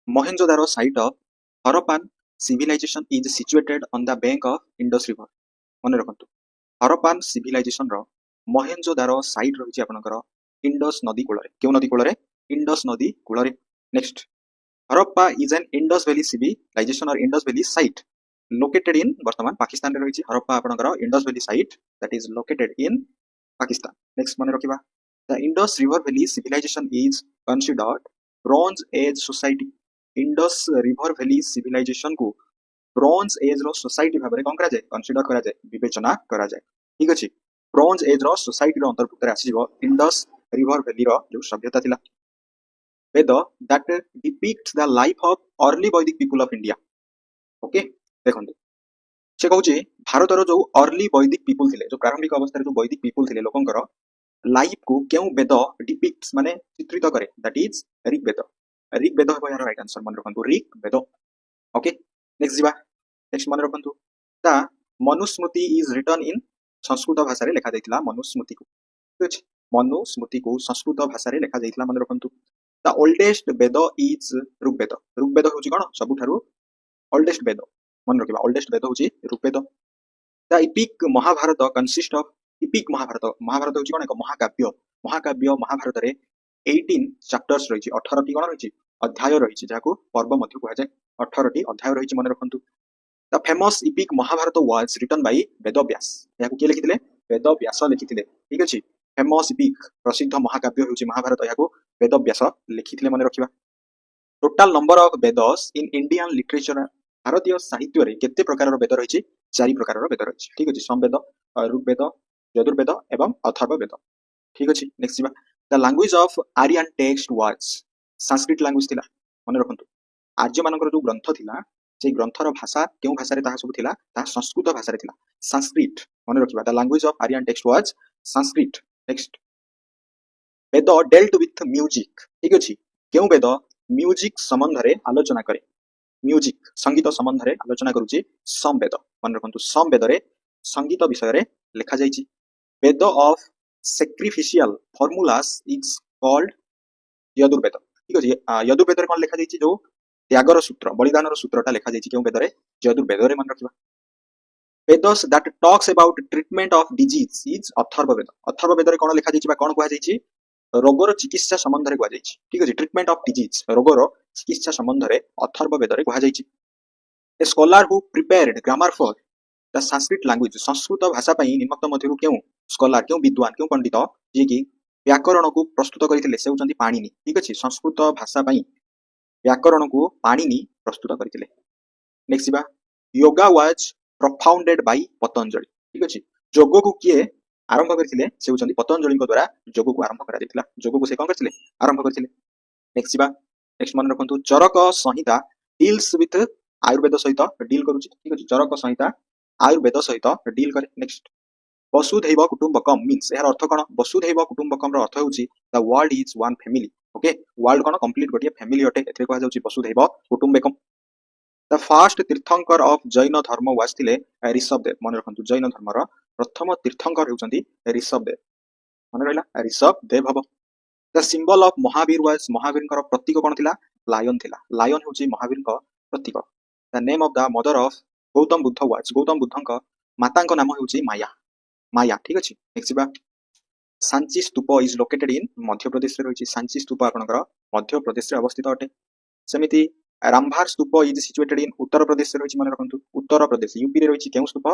Mohenjo-daro site of Harappan civilization is situated on the bank of Indus River. मन रखंतु Harappan civilisation रो Mohenjodaro site रही आपनकर इंडस नदी कूल क्यों नदी कूल इंडस नदी कूल next Harappa is an Indus valley civilisation और Indus valley site located in वर्तमान पाकिस्तान रे रही हरप्पा आपनकर Indus valley site that is located in Pakistan next मन रखिबा the Indus river valley civilisation is considered bronze age society Indus river valley civilisation को ब्रोंज एज रो सोसाइटी भाबरे कोन करा जाय कंसीडर करा जाय विवेचना करा जाय ठीक अछि ब्रोंज एज रो सोसाइटी रो अंतर्भुक्त आसी जिवो इंडस रिवर वैली रो जो सभ्यता थिला Veda that depicts the life of early Vedic people of India okay देखंतु से कहउची भारत रो जो अर्ली वैदिक पीपल थिले जो प्रारंभिक अवस्था रे जो वैदिक पीपल थिले लोकंकर लाइफ को केउ वेद डिपिक्ट्स माने चित्रित करे दैट इज ऋग्वेद हो यार राइट आंसर मन रखंतु ऋग्वेद ओके नेक्स्ट जीवा नेक्स्ट मन रखंतु ता Manusmriti is written in Sanskrit भाषा रे लिखा जायतिला मनुस्मृति को ठीक अछि मनुस्मृति को संस्कृत भाषा रे लिखा जायतिला मन रखंतु the oldest Veda is Rigveda होची कोन सबुठारु ओल्डेस्ट वेद मन रखिबा ओल्डेस्ट वेद होची Rigveda the epic Mahabharata consist of epic Mahabharata होची कोन एक महाकाव्य महाभारत रे 18 चैप्टर्स रहिछि 18 टी कोन रहिछि अध्याय रहिछि जाको पर्व मध्ये कुहा जाय 18 टी अध्याय रहिछि मन रखंतु the famous epic Mahabharata was written by Vedavyasa याको के लिखिथिले वेदव्यास लिखिथिले ठीक अछि फेमस इपिक प्रसिद्ध महाकाव्य होछि महाभारत याको वेदव्यास लिखिथिले मन रखिबा total number of Vedas in Indian literature भारतीय साहित्य रे केते प्रकार वेद रहिछि 4 प्रकार वेद रहिछि ठीक अछि समवेद ऋग्वेद यजुर्वेद एवं अथर्ववेद ठीक अछि नेक्स्ट जीवा the language of Aryan text was Sanskrit language थिला मन रखंतु आर्य मानकर जो ग्रंथ थिला से ग्रंथर भाषा केउ भाषा रे ताहा सब थिला ता संस्कृत भाषा रे थिला संस्कृत मन रखिबा the language of Aryan text was Sanskrit next Veda dealt with music ठीक अछि केउ वेद म्यूजिक संबंध रे आलोचना करे म्यूजिक संगीत संबंध रे आलोचना करूची समवेद मन रखंतु समवेद रे संगीत विषय रे लिखा जायछि Veda of sacrificial formulas is called Yajurveda ठीक अछि यजुर्वेद रे कोन लिखा जायछि जो त्यागर सूत्र बलिदानर सूत्रटा लिखा जायछि केउ वेद रे यजुर्वेद रे मन रखिबा Vedas that talks about treatment of disease is Atharvaveda रे कोन लिखा जायछि बा कोन कुहा जायछि रोगर चिकित्सा संबंध रे कुहा जायछि ठीक अछि ट्रीटमेंट ऑफ डिजीज रोगर चिकित्सा संबंध रे अथर्ववेद रे कुहा जायछि a scholar who prepared grammar for the Sanskrit language Sanskrit भाषा पई निम्नलिखित मध्यरु केउ स्कॉलर केउ विद्वान केउ पंडित जे कि व्याकरण को प्रस्तुत करिथिले से होचंती पाणिनि ठीक अछि संस्कृत भाषा पई व्याकरण को पाणिनि प्रस्तुत करिथिले नेक्स्ट बा yoga was propounded by Patanjali ठीक अछि योग को किए आरंभ करिथिले से होचंती पतंजलि को द्वारा योग को आरंभ करा दिथिला योग को से कोन करथिले आरंभ करथिले नेक्स्ट बा नेक्स्ट मन रखंतु चरक संहिता डील्स विथ आयुर्वेद सहित डील करूची ठीक अछि चरक संहिता आयुर्वेद सहित डील करे नेक्स्ट वसुधैव कुटुंबकम मींस यार अर्थ कोन वसुधैव कुटुंबकम रो अर्थ होची the world is one family okay world कोन कंप्लीट गोटिया फैमिली अटे एथे कहा जाउची वसुधैव कुटुंबकम the first Tirthankar of Jain dharma was थिले ऋषभदेव मन रखंतु जैन धर्म रो प्रथम तीर्थंकर हेउचंती ऋषभदेव मन रहला ऋषभदेव हबो the symbol of Mahavir was Mahavir कर प्रतीक कोन थिला लायन हेउची महावीर का प्रतीक the name of the mother of Gautam Buddha was Gautam बुद्धंक मातांक नाम हेउची माया ठीक अछि नेक्स्ट बा Sanchi stupa is located in Madhya Pradesh रे रहिछि सांची स्तूप आपनकर मध्य प्रदेश रे अवस्थित अटे समिति रामभार स्तूप इज सिचुएटेड इन उत्तर प्रदेश रे रहिछि मन रखंतु उत्तर प्रदेश यूपी रे रहिछि केउ स्तूप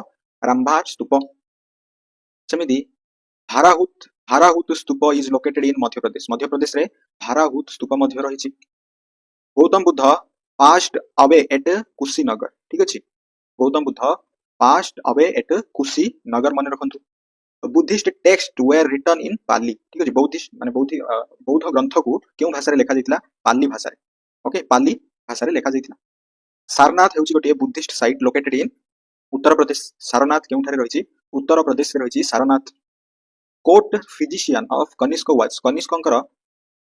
रामभार स्तूप समिति भाराहुत स्तूप is located in Madhya Pradesh रे भाराहुत स्तूप मध्य रहिछि Gautam Buddha passed away at Kushinagar ठीक अछि Gautam Buddha passed away at Kushinagar मन रखंतु Buddhist texts were written in Pali ठीक अछि बौद्धिस्ट माने बौद्ध ग्रंथ को केउ भाषा रे लिखा जायतिला पाली भाषा रे ओके पाली भाषा रे लिखा जायतिला सारनाथ हेउची गोटे Buddhist site located in Uttar Pradesh Sarnath केउ ठारे रहिछि उत्तर प्रदेश रे रहिछि Sarnath court physician of Kanishka was कनिष्कंकर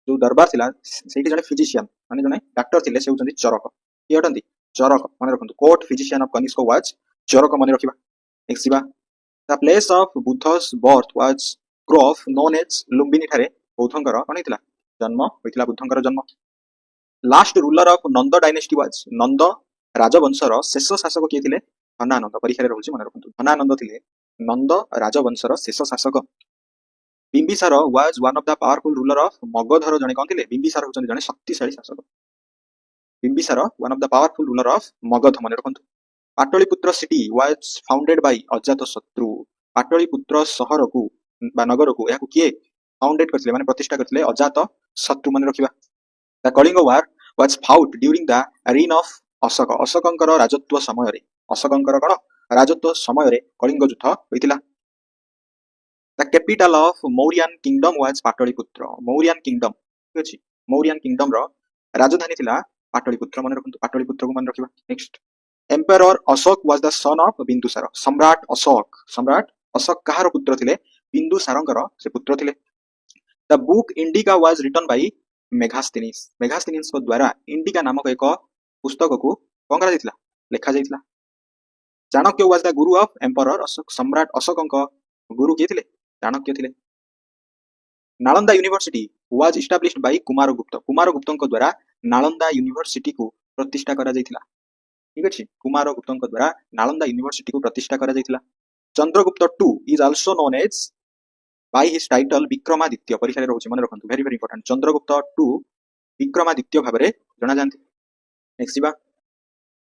जो दरबार थिला सेठी जने फिजिशियन माने जने डॉक्टर थिले से होचंती चरक ये हटंती चरक मन रखंतु court physician of Kanishka was Charak मन रखिबा नेक्स्ट जीवा the place of Buddha's birth was grove known as Lumbini ठारे बुद्धंकर कोन हितला जन्म होइतला बुद्धंकर जन्म last ruler of Nanda dynasty was Nanda राजवंशर शेष शासक किए थिले धनानंद परीक्षा रहुछि मन रखंतु धनानंद थिले नंद राजवंशर शेष शासक Bimbisara was one of the powerful ruler of मगधर जने कोन थिले बिंबिसार होचन जने शक्तिशाली शासक Bimbisara one of the powerful ruler of Magadha मन रखंतु Pataliputra city was founded by Ajatashatru Pataliputra शहर को बा नगर को याकु किए फाउंडेड करथिले माने प्रतिष्ठा करथिले अजात शत्रु मन रखिबा the Kalinga war was fought during the reign of Ashoka अशोकंकर राजत्व समय रे अशोकंकर कोन राजत्व समय रे कलिंग युद्ध होइतिला the capital of Mauryan kingdom was Pataliputra Mauryan kingdom ठीक अछि मौर्यन किंगडम रो राजधानी थिला पाटलिपुत्र मन रखंतु पाटलिपुत्र को मन रखिबा next emperor Ashoka was the son of Bindusara सम्राट अशोक कहार पुत्र थिले बिंदुसारंकर से पुत्र थिले the book Indica was written by Megasthenes को द्वारा इंडिका नामक एक पुस्तक को कौन करा जायतिला लेखा जायतिला Chanakya was the guru of emperor Ashoka सम्राट अशोकंक गुरु किए थिले चाणक्य थिले Nalanda university was established by कुमारगुप्तंक द्वारा नालंदा यूनिवर्सिटी को प्रतिष्ठा करा जायतिला ठीक अछि कुमारगुप्तंक द्वारा नालंदा यूनिवर्सिटी को प्रतिष्ठा करा जायतिला Chandragupta II is also known as by his title Vikramaditya परीक्षा रहुछि मन रखंतु very very important Chandragupta II Vikramaditya भाबरे जणा जानते नेक्स्ट जीवा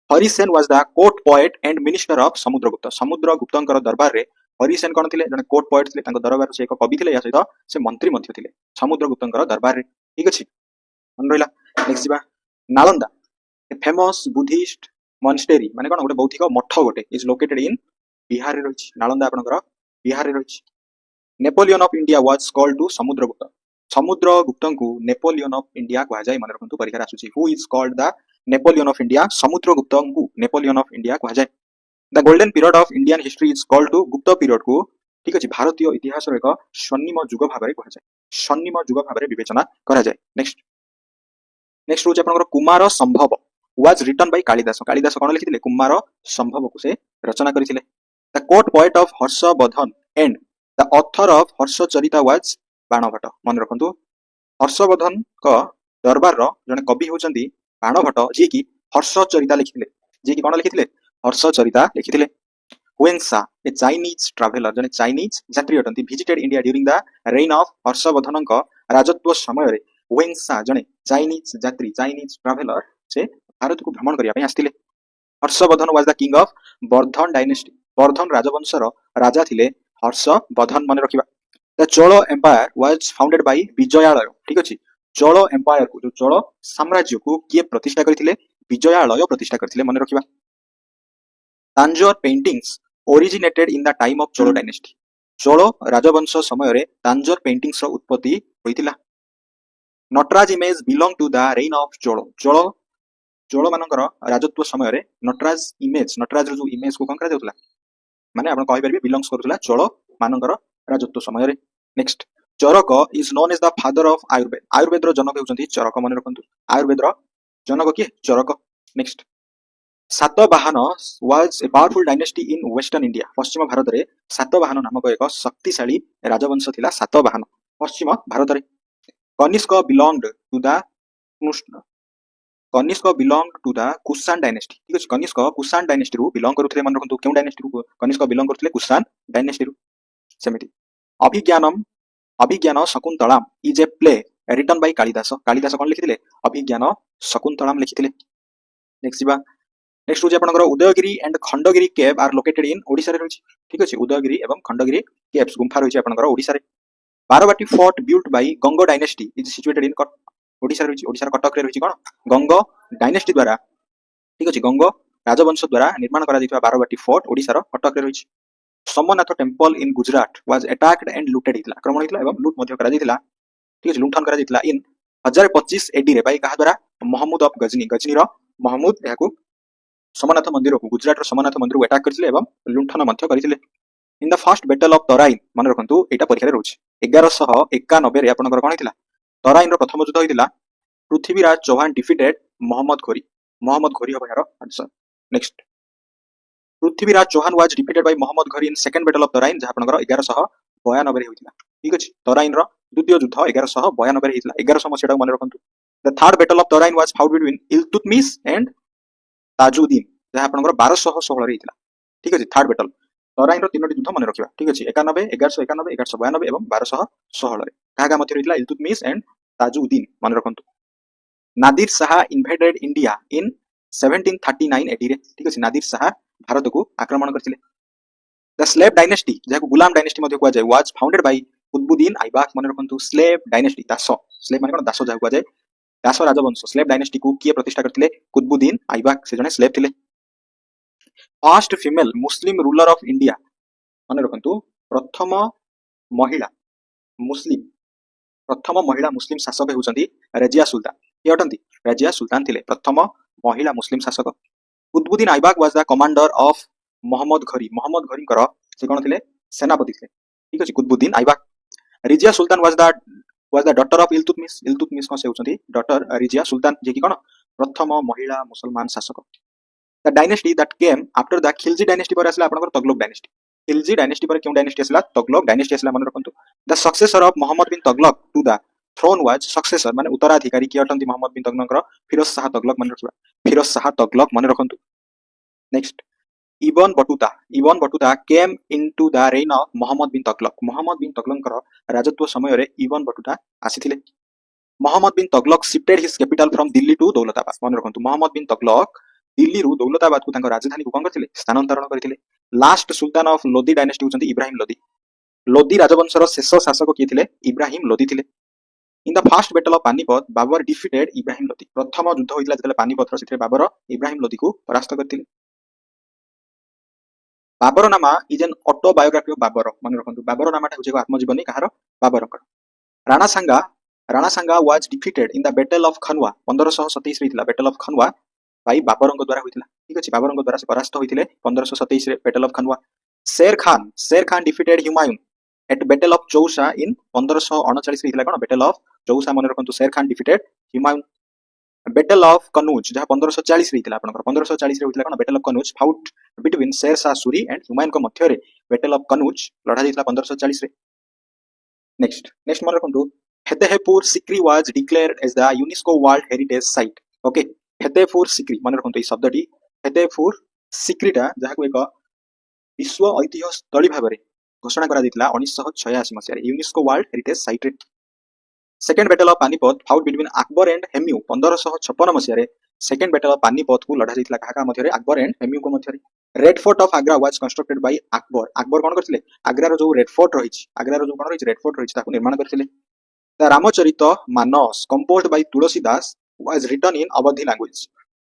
Harisen was the court poet and minister of समुद्रगुप्तंकर दरबार रे हरिसेन कोन थिले जने कोर्ट पोएट थिले तांको दरबार से एक कवि थिले या सहित से मंत्री मध्य थिले समुद्रगुप्तंकर दरबार रे ठीक अछि मन रहिला नेक्स्ट जीवा नालंदा ए फेमस बुद्धिस्ट मॉन्स्टेरी माने कोन गोटे बौद्धिक मठ गोटे इज लोकेटेड इन बिहार रे रहिछि नालंदा आपनकर बिहार रे रहिछि Napoleon of India was called to समुद्रगुप्तंकु नेपोलियन ऑफ इंडिया कहा जाय मन रखंतु परीक्षा आसुछि who is called the Napoleon of India समुद्रगुप्तंकु नेपोलियन ऑफ इंडिया कहा जाय the golden period of Indian history is called to Gupta period को ठीक अछि भारतीय इतिहास रो एक स्वर्णिम युग भाबरे कहा जाय स्वर्णिम युग भाबरे विवेचना करा जाय नेक्स्ट होछि आपनकर Kumarasambhava was written by Kalidas कोन लिखिथिले कुमार संभव को से रचना करिथिले the court poet of Harshvardhan and the author of Harshacharita was Banabhatta मन रखंतु हर्षवर्धन को दरबार रो जने कवि होचंदी बाणभट्ट जे कि हर्षचरिता लिखिथिले हर्षचरिता लिखिथिले हुएंसा ए चाइनीज ट्रैवलर जने चाइनीज यात्री अटंती visited India during the reign of Harshvardhan को राजत्व समय रे हुएंसा जने चाइनीज यात्री चाइनीज ट्रैवलर से भारत को भ्रमण करिया पय आस्तिले Harshvardhan was the king of Vardhan dynasty Vardhan राजवंशर राजा थिले हर्षवर्धन मन रखिबा the Chola empire was founded by Vijayalaya ठीक अछि चोल एम्पायर को जो चोल साम्राज्य को किए प्रतिष्ठा करथिले विजयालय प्रतिष्ठा करथिले मन रखिबा Tanjore paintings originated in the time of Chola dynasty Chola राजवंश समय रे तांजोर पेंटिंग्स रो उत्पत्ति होइतिला Nataraja image belong to the reign of Chola मानकर राजत्व समय रे नटराज रो जो इमेज को कंकरा देउतला माने आपण कहि परबे बिलोंग्स करथुला चोल मानकर राजत्व समय रे next Charak is known as the father of Ayurveda रो जनक होचंती चरक मन रखंतु आयुर्वेद रो जनक किए Charak next Satavahana was a powerful dynasty in western India पश्चिम भारत रे सातवाहन नामक एक शक्तिशाली राजवंश थिला सातवाहन पश्चिम भारत रे Kanishka belonged to the Kushan dynasty ठीक अछि कनिष्क कुषाण डायनेस्टी रु बिलोंग करूथले मन रखंतु केउ डायनेस्टी रु कनिष्क बिलोंग करूथले कुषाण डायनेस्टी रु सेमिति Abhijnana Shakuntalam is a play written by Kalidas कोन लिखिथिले अभिज्ञान शकुंतलम लिखिथिले नेक्स्ट होजे आपनकर Udayagiri and Khandagiri cave are located in Odisha रे रहिछि ठीक अछि उदयगिरी एवं खंडगिरी केव्स गुम्फा रहिछि आपनकर ओडिसा रे Barabati fort built by Ganga dynasty is situated in Odisha रे रहिछि ओडिसा कटक रे रहिछि कोन गंगो डायनेस्टी द्वारा ठीक अछि गंगो राजवंश द्वारा निर्माण करा जैतिबा बारवाटी फोर्ट ओडिसा रो कटक रे रहिछि Somnath temple in Gujarat was attacked and looted हितला आक्रमण हितला एवं लूट मध्य करा जैतिला ठीक अछि लुंठन करा जैतिला इन 1025 एडी रे बाय कहा द्वारा महमूद ऑफ गजनी रो महमूद याकू सोमनाथ मंदिर को गुजरात रो सोमनाथ मंदिर को अटैक करथिले एवं लुंठन मध्य करथिले इन the first battle of Tarain मन रखंतु एटा परीक्षा रे रहउछि 1191 रे आपनकर कोन हितला तराइन रो प्रथम युद्ध होइतिला पृथ्वीराज चौहान डिफीटेड मोहम्मद घोरी हो यार answer next Prithviraj Chauhan was defeated by Mohammad Ghori in second battle of Tarain जहा आपनकर 1192 रे होइतिला ठीक अछि तराइन रो द्वितीय युद्ध 1192 रे होइतिला 1100 मसिया मन रखंतु the third battle of Tarain was fought between Iltutmish and Tajuddin जहाँ आपनकर 1216 रे हितला ठीक अछि थर्ड बैटल तराइन रो तीनोटी युद्ध मन रखिबा ठीक अछि 91 1191 1192 एवं 1216 रे काहा मध्य हितला इल्तुतमिश एंड ताजुद्दीन मन रखंतु Nadir Shah invaded India in 1739 AD रे ठीक अछि नादिर शाह भारत को आक्रमण करथिले द स्लेव डायनेस्टी जहाँ गुलाम डायनेस्टी मध्य कुआ जाय वाज फाउंडेड बाय कुतुबुद्दीन आइबाक मन रखंतु स्लेव डायनेस्टी दास स्लेव माने कोन दास जहाँ कुआ जाय दास राजवंश स्लेव डायनेस्टी को किए प्रतिष्ठा करथिले कुतुबुद्दीन आइबाक से जने स्लेव थिले first female Muslim ruler of India मन रखंतु प्रथम महिला मुस्लिम शासक हेउचंदी रजिया सुल्तान के अटंती रजिया सुल्तान थिले प्रथम महिला मुस्लिम शासक Qutubuddin Aibak was the commander of Mohammad Ghori कर से कोन थिले सेनापति थिले ठीक अछि Qutubuddin Aibak Razia Sultan was the daughter of Iltutmish को से होचंदी डॉटर रजिया सुल्तान जे कि कोन प्रथम महिला मुसलमान शासक the dynasty that came after the Khilji dynasty पर असला आपनकर तगलक डायनेस्टी खिलजी डायनेस्टी पर क्यों डायनेस्टी असला तगलक डायनेस्टी असला मन रखंतु the successor of Mohammad bin Tughlaq to the throne was successor माने उत्तराधिकारी के अटंती मोहम्मद बिन तगलकर फिरोज शाह तगलक मन रखबा फिरोज शाह तगलक मन रखंतु next Ibn Battuta came into the reign of Mohammad bin तगलकर राजत्व समय रे इबन बटुता आसीथिले Mohammad bin Tughlaq shifted his capital from Delhi to Daulatabad मन रखंतु मोहम्मद बिन तगलक दिल्ली रु दौलताबाद को राजधानी को करथिले स्थानांतरण करथिले last sultan of Lodi dynasty होचंती इब्राहिम लोदी राजवंशर शेष शासक किए थिले इब्राहिम लोदी थिले in the first battle of Panipat Babur defeated Ibrahim Lodi प्रथम युद्ध होइतला जतले पानीपत रो सेथे बाबर इब्राहिम लोदी को परास्त करथिले Baburnama is an autobiography of Babur मन रखंतु बाबर नामाटा होचे आत्मजीवनी कहार बाबरकर Rana Sanga was defeated in the battle of Khanwa 1527 रे थिला बैटल ऑफ खनवा भाई बाबरंग द्वारा होइतिला ठीक अछि बाबरंग द्वारा से परास्त होइतिले 1527 रे battle of Khanwa Sher Khan defeated Humayun at battle of Chausa in 1539 रे हितला कोन बैटल ऑफ चौसा मन रखंतु Sher Khan defeated Humayun battle of Kannauj जहां 1540 रे हितला आपनकर 1540 रे होइतिला कोन battle of Kannauj fought between Sher Shah Suri and Humayun को मध्य रे बैटल ऑफ कनौज लड़ा जाइतला 1540 रे नेक्स्ट मन रखंतु Fatehpur Sikri was declared as the UNESCO world heritage site okay Fatehpur Sikri मन रखंतु ई शब्दटी फतेहपुर सिक्रीटा जहां को एक विश्व ऐतिह्य स्थली भाबरे घोषणा करा दितला 1986 मसिया रे यूनेस्को वर्ल्ड हेरिटेज साइट रे second battle of Panipat fought between Akbar and Hemu 1556 मसिया रे सेकंड बैटल ऑफ पानीपत को लड़ा जाइतला काका मध्य रे अकबर एंड हेम्यू को मध्य रे red fort of Agra was constructed by Akbar कोन करथिले आगरा रो जो रेड फोर्ट रहिछि आगरा रो जो कोन रहिछि रेड फोर्ट रहिछि ताको निर्माण करथिले the Ramcharitmanas composed by Tulsidas was written in Awadhi language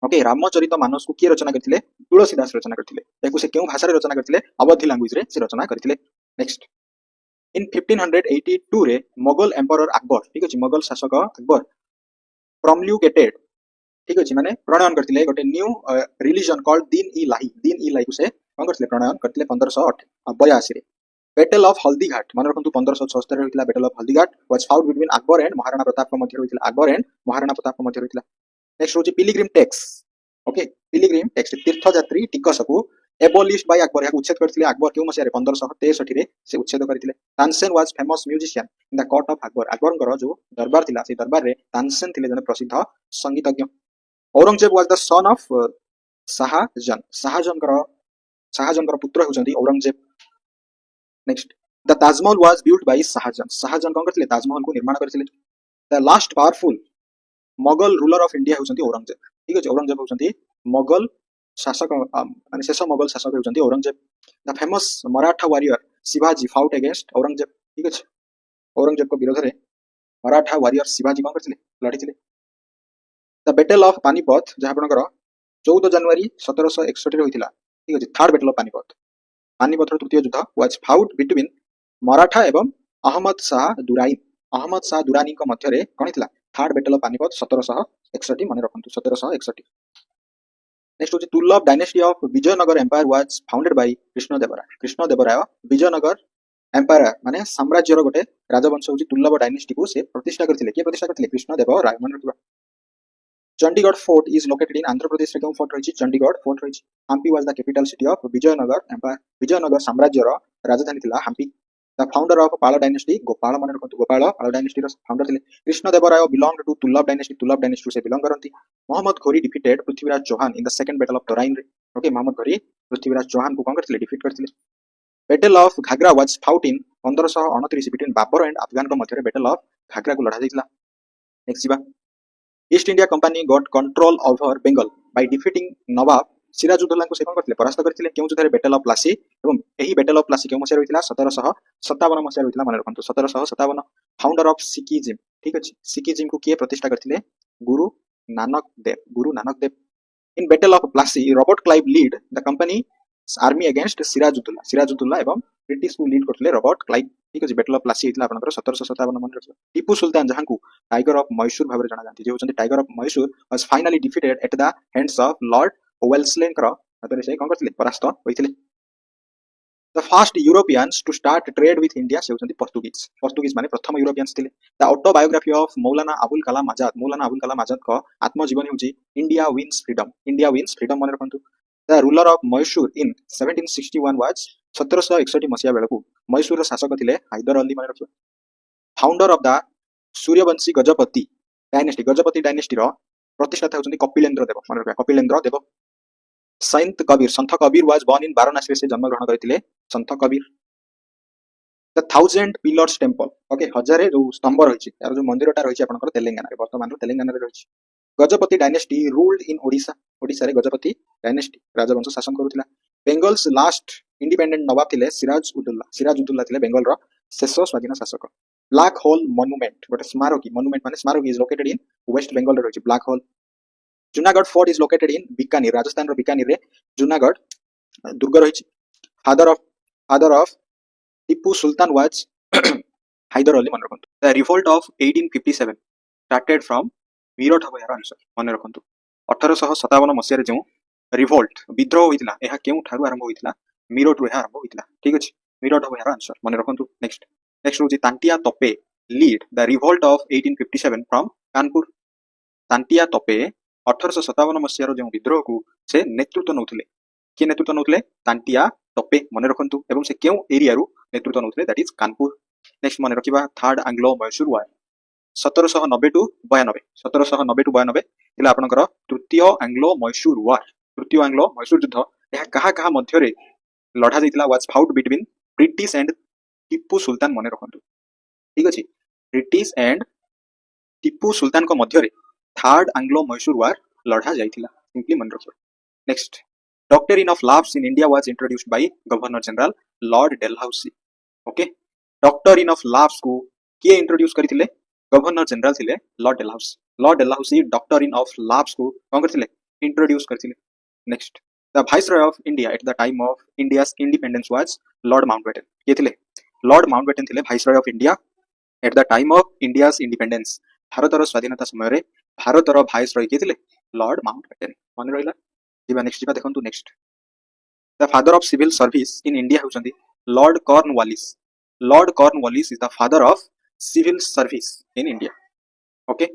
okay Ramcharitmanas को किए रचना करथिले तुलसीदास रचना करथिले ताको से केउ भाषा रे रचना करथिले अवधी लैंग्वेज रे से रचना करथिले नेक्स्ट इन 1582 रे मुगल एम्परर अकबर ठीक अछि मुगल शासक अकबर प्रोमल्यूगेटेड ठीक अछि माने प्रणयन करथिले गोटे न्यू रिलीजन कॉल्ड दीन ई लाही को से कोन करथिले प्रणयन करथिले 1582 रे बैटल ऑफ हल्दीघाट मन रखंतु 1576 रे होइतला battle of Haldighati was fought between Akbar and Maharana Pratap को मध्य होइतला अकबर एंड महाराणा प्रताप को मध्य होइतला नेक्स्ट होची pilgrim tax okay pilgrim tax तीर्थयात्री टिकस को एबोलिश्ड बाय अकबर या उच्छेद करथिले अकबर केउ मसिया रे 1563 रे से उच्छेद करथिले Tansen was famous musician in the court of Akbar जो दरबार थिला से दरबार रे तानसेन थिले जने प्रसिद्ध संगीतज्ञ Aurangzeb was the son of Shahjahan कर पुत्र होचंती Aurangzeb next the Taj Mahal was built by Shahjahan कोन करथिले ताजमहल को निर्माण करथिले the last powerful Mughal ruler of India होचंती औरंगजेब ठीक अछि औरंगजेब होचंती मुगल शासक माने शेष मुगल शासक होचंती Aurangzeb the famous Maratha warrior Shivaji fought against Aurangzeb ठीक अछि औरंगजेब को विरोध रे मराठा वॉरियर शिवाजी कोन करथिले लढिथिले द बैटल ऑफ पानीपत जहां आपनकर 14 जनवरी 1761 रे होइतिला ठीक अछि थर्ड बैटल ऑफ पानीपत रो तृतीय युद्ध वाज फाउट बिटवीन मराठा एवं अहमद शाह दुरानी को मध्य रे कोन हितला थर्ड बैटल ऑफ पानीपत 1761 मन रखंतु 1761 नेक्स्ट होची तुर्लभ dynasty of Vijayanagara empire was founded by Krishnadevaraya Vijayanagara empire माने साम्राज्यर गोटे राजवंश होची तुर्लभ डायनेस्टी को से प्रतिष्ठा करथिले के प्रतिष्ठा करथिले कृष्णदेवराय मन रखबा Chandigarh fort is located in Andhra Pradesh रे केउ फोर्ट रहिछि चंडीगढ़ फोर्ट रहिछि Hampi was the capital city of Vijayanagara empire Vijayanagara साम्राज्यर राजधानी थिला Hampi the founder of Pala dynasty Gopal मन रखु गोपाल पाल डायनेस्टी रो फाउंडर थिले Krishnadevaraya belong to Tuluva dynasty से बिलोंग करंती Mohammad Ghori defeated Prithviraj Chauhan in the second battle of Tarain रे ओके मोहम्मद घोरी पृथ्वीराज चौहान को कोन करथिले डिफीट करथिले battle of Ghaghra was fought in 1529 between Babur and Afghan को मध्य बैटल ऑफ घाघरा को लड़ा जाइतला नेक्स्ट जीवा East India Company got control over Bengal by defeating nawab Sirajuddaulah को से कोन करथिले परास्त करथिले केउ जुद्धरे बैटल ऑफ प्लासी एवं एही बैटल ऑफ प्लासी केउ मसिया होइतिला 1757 मसिया होइतिला मन रखंतु 1757 फाउंडर ऑफ सिखिज्म ठीक अछि सिखिज्म को किए प्रतिष्ठा करथिले Guru Nanak Dev in battle of Plassey Robert Clive lead the company army against Sirajuddaulah एवं ब्रिटिश को लीड करथिले रॉबर्ट क्लाइव ठीक अछि बैटल ऑफ प्लासी होइतिला आपनकर 1757 मन रखियो टीपू सुल्तान जहां को टाइगर ऑफ मैसूर भाबरे जाना जानती जे होचंती tiger of Mysore was finally defeated at the hands of Lord Wellesley क्रॉ अतरे से कोन करथिले परास्त होइतिले the first Europeans to start trade with India से होचंती पोर्तुगीज माने प्रथम यूरोपियंस थिले the autobiography of Maulana Abul Kalam Azad को आत्मजीवनी होची इंडिया विन्स फ्रीडम मन रखंतु the ruler of Mysore in 1761 was 1761 मसिया बेलकु मैसूर रो शासक थिले हैदर अली मन रखियो founder of the Suryavanshi Gajapati dynasty रो प्रतिष्ठाता होचंती कपिलेंद्र देव मन रखियो Kapilendra Dev Sant Kabir was born in Varanasi से जन्म ग्रहण करथिले Sant Kabir the 1000 pillars temple okay हजारे जो स्तंभ रहिछि यार जो मंदिरटा रहिछि आपनकर तेलंगाना रे वर्तमान तेलंगाना रे रहिछि Gajapati dynasty ruled in Odisha रे गजपति डायनेस्टी राजवंश शासन करुथिला बेंगल्स लास्ट इंडिपेंडेंट नवाब थिले सिराजुद्दौला थिले बेंगल रो शेष स्वाधीन शासक ब्लैक होल मॉन्यूमेंट गोटे स्मारकी मॉन्यूमेंट माने स्मारकी is located in West Bengal रे रहिछि black hole Junagarh fort is located in Bikaner Rajasthan रो बीकानेर रे जूनागढ़ दुर्ग रहिछि father of Tipu Sultan was Hyder Ali मन रखंतु the revolt of 1857 started from Meerut हो यार आंसर मन रखंतु 1857 मसिया रे जो रिवोल्ट विद्रोह होइतिला एहा केउ ठारु आरंभ होइतिला मीरठ रो आरंभ होइतिला ठीक अछि मीरठ हो यार आंसर मन रखंतु नेक्स्ट होची Tantia Tope lead the revolt of 1857 from Kanpur Tantia Tope 1857 मसिया रो जो विद्रोह को से नेतृत्व नउथिले के नेतृत्व नउथिले तांटिया तोपे मन रखंतु एवं से केउ एरिया रो नेतृत्व नउथिले दैट इज कानपुर नेक्स्ट मन रखिबा third Anglo Mysore war 1790 to 92 थिला आपनकर तृतीय एंग्लो मैसूर युद्ध एहा कहा मध्य रे लढा जाइतिला was fought between British and Tipu Sultan मन रखंतु ठीक अछि ब्रिटिश एंड टीपू सुल्तान को मध्य रे थर्ड एंग्लो मैसूर वार लढा जाइतिला सिंपली मन रखियो next doctrine of lapse in India was introduced by governor general Lord Dalhousie okay doctrine of lapse को के इंट्रोड्यूस करिथिले गवर्नर जनरल थिले Lord Dalhousie doctrine of lapse को कोन करथिले इंट्रोड्यूस करथिले next the viceroy of India at the time of India's independence was Lord Mountbatten के थिले लॉर्ड माउंटबेटन थिले viceroy of India at the time of India's independence भारतर स्वाधीनता समय रे भारतर वाइसरॉय के थिले लॉर्ड माउंटबेटन मन रहिला दिबा नेक्स्ट देखंतु next the father of civil service in India होचंदी Lord Cornwallis is the father of civil service in India okay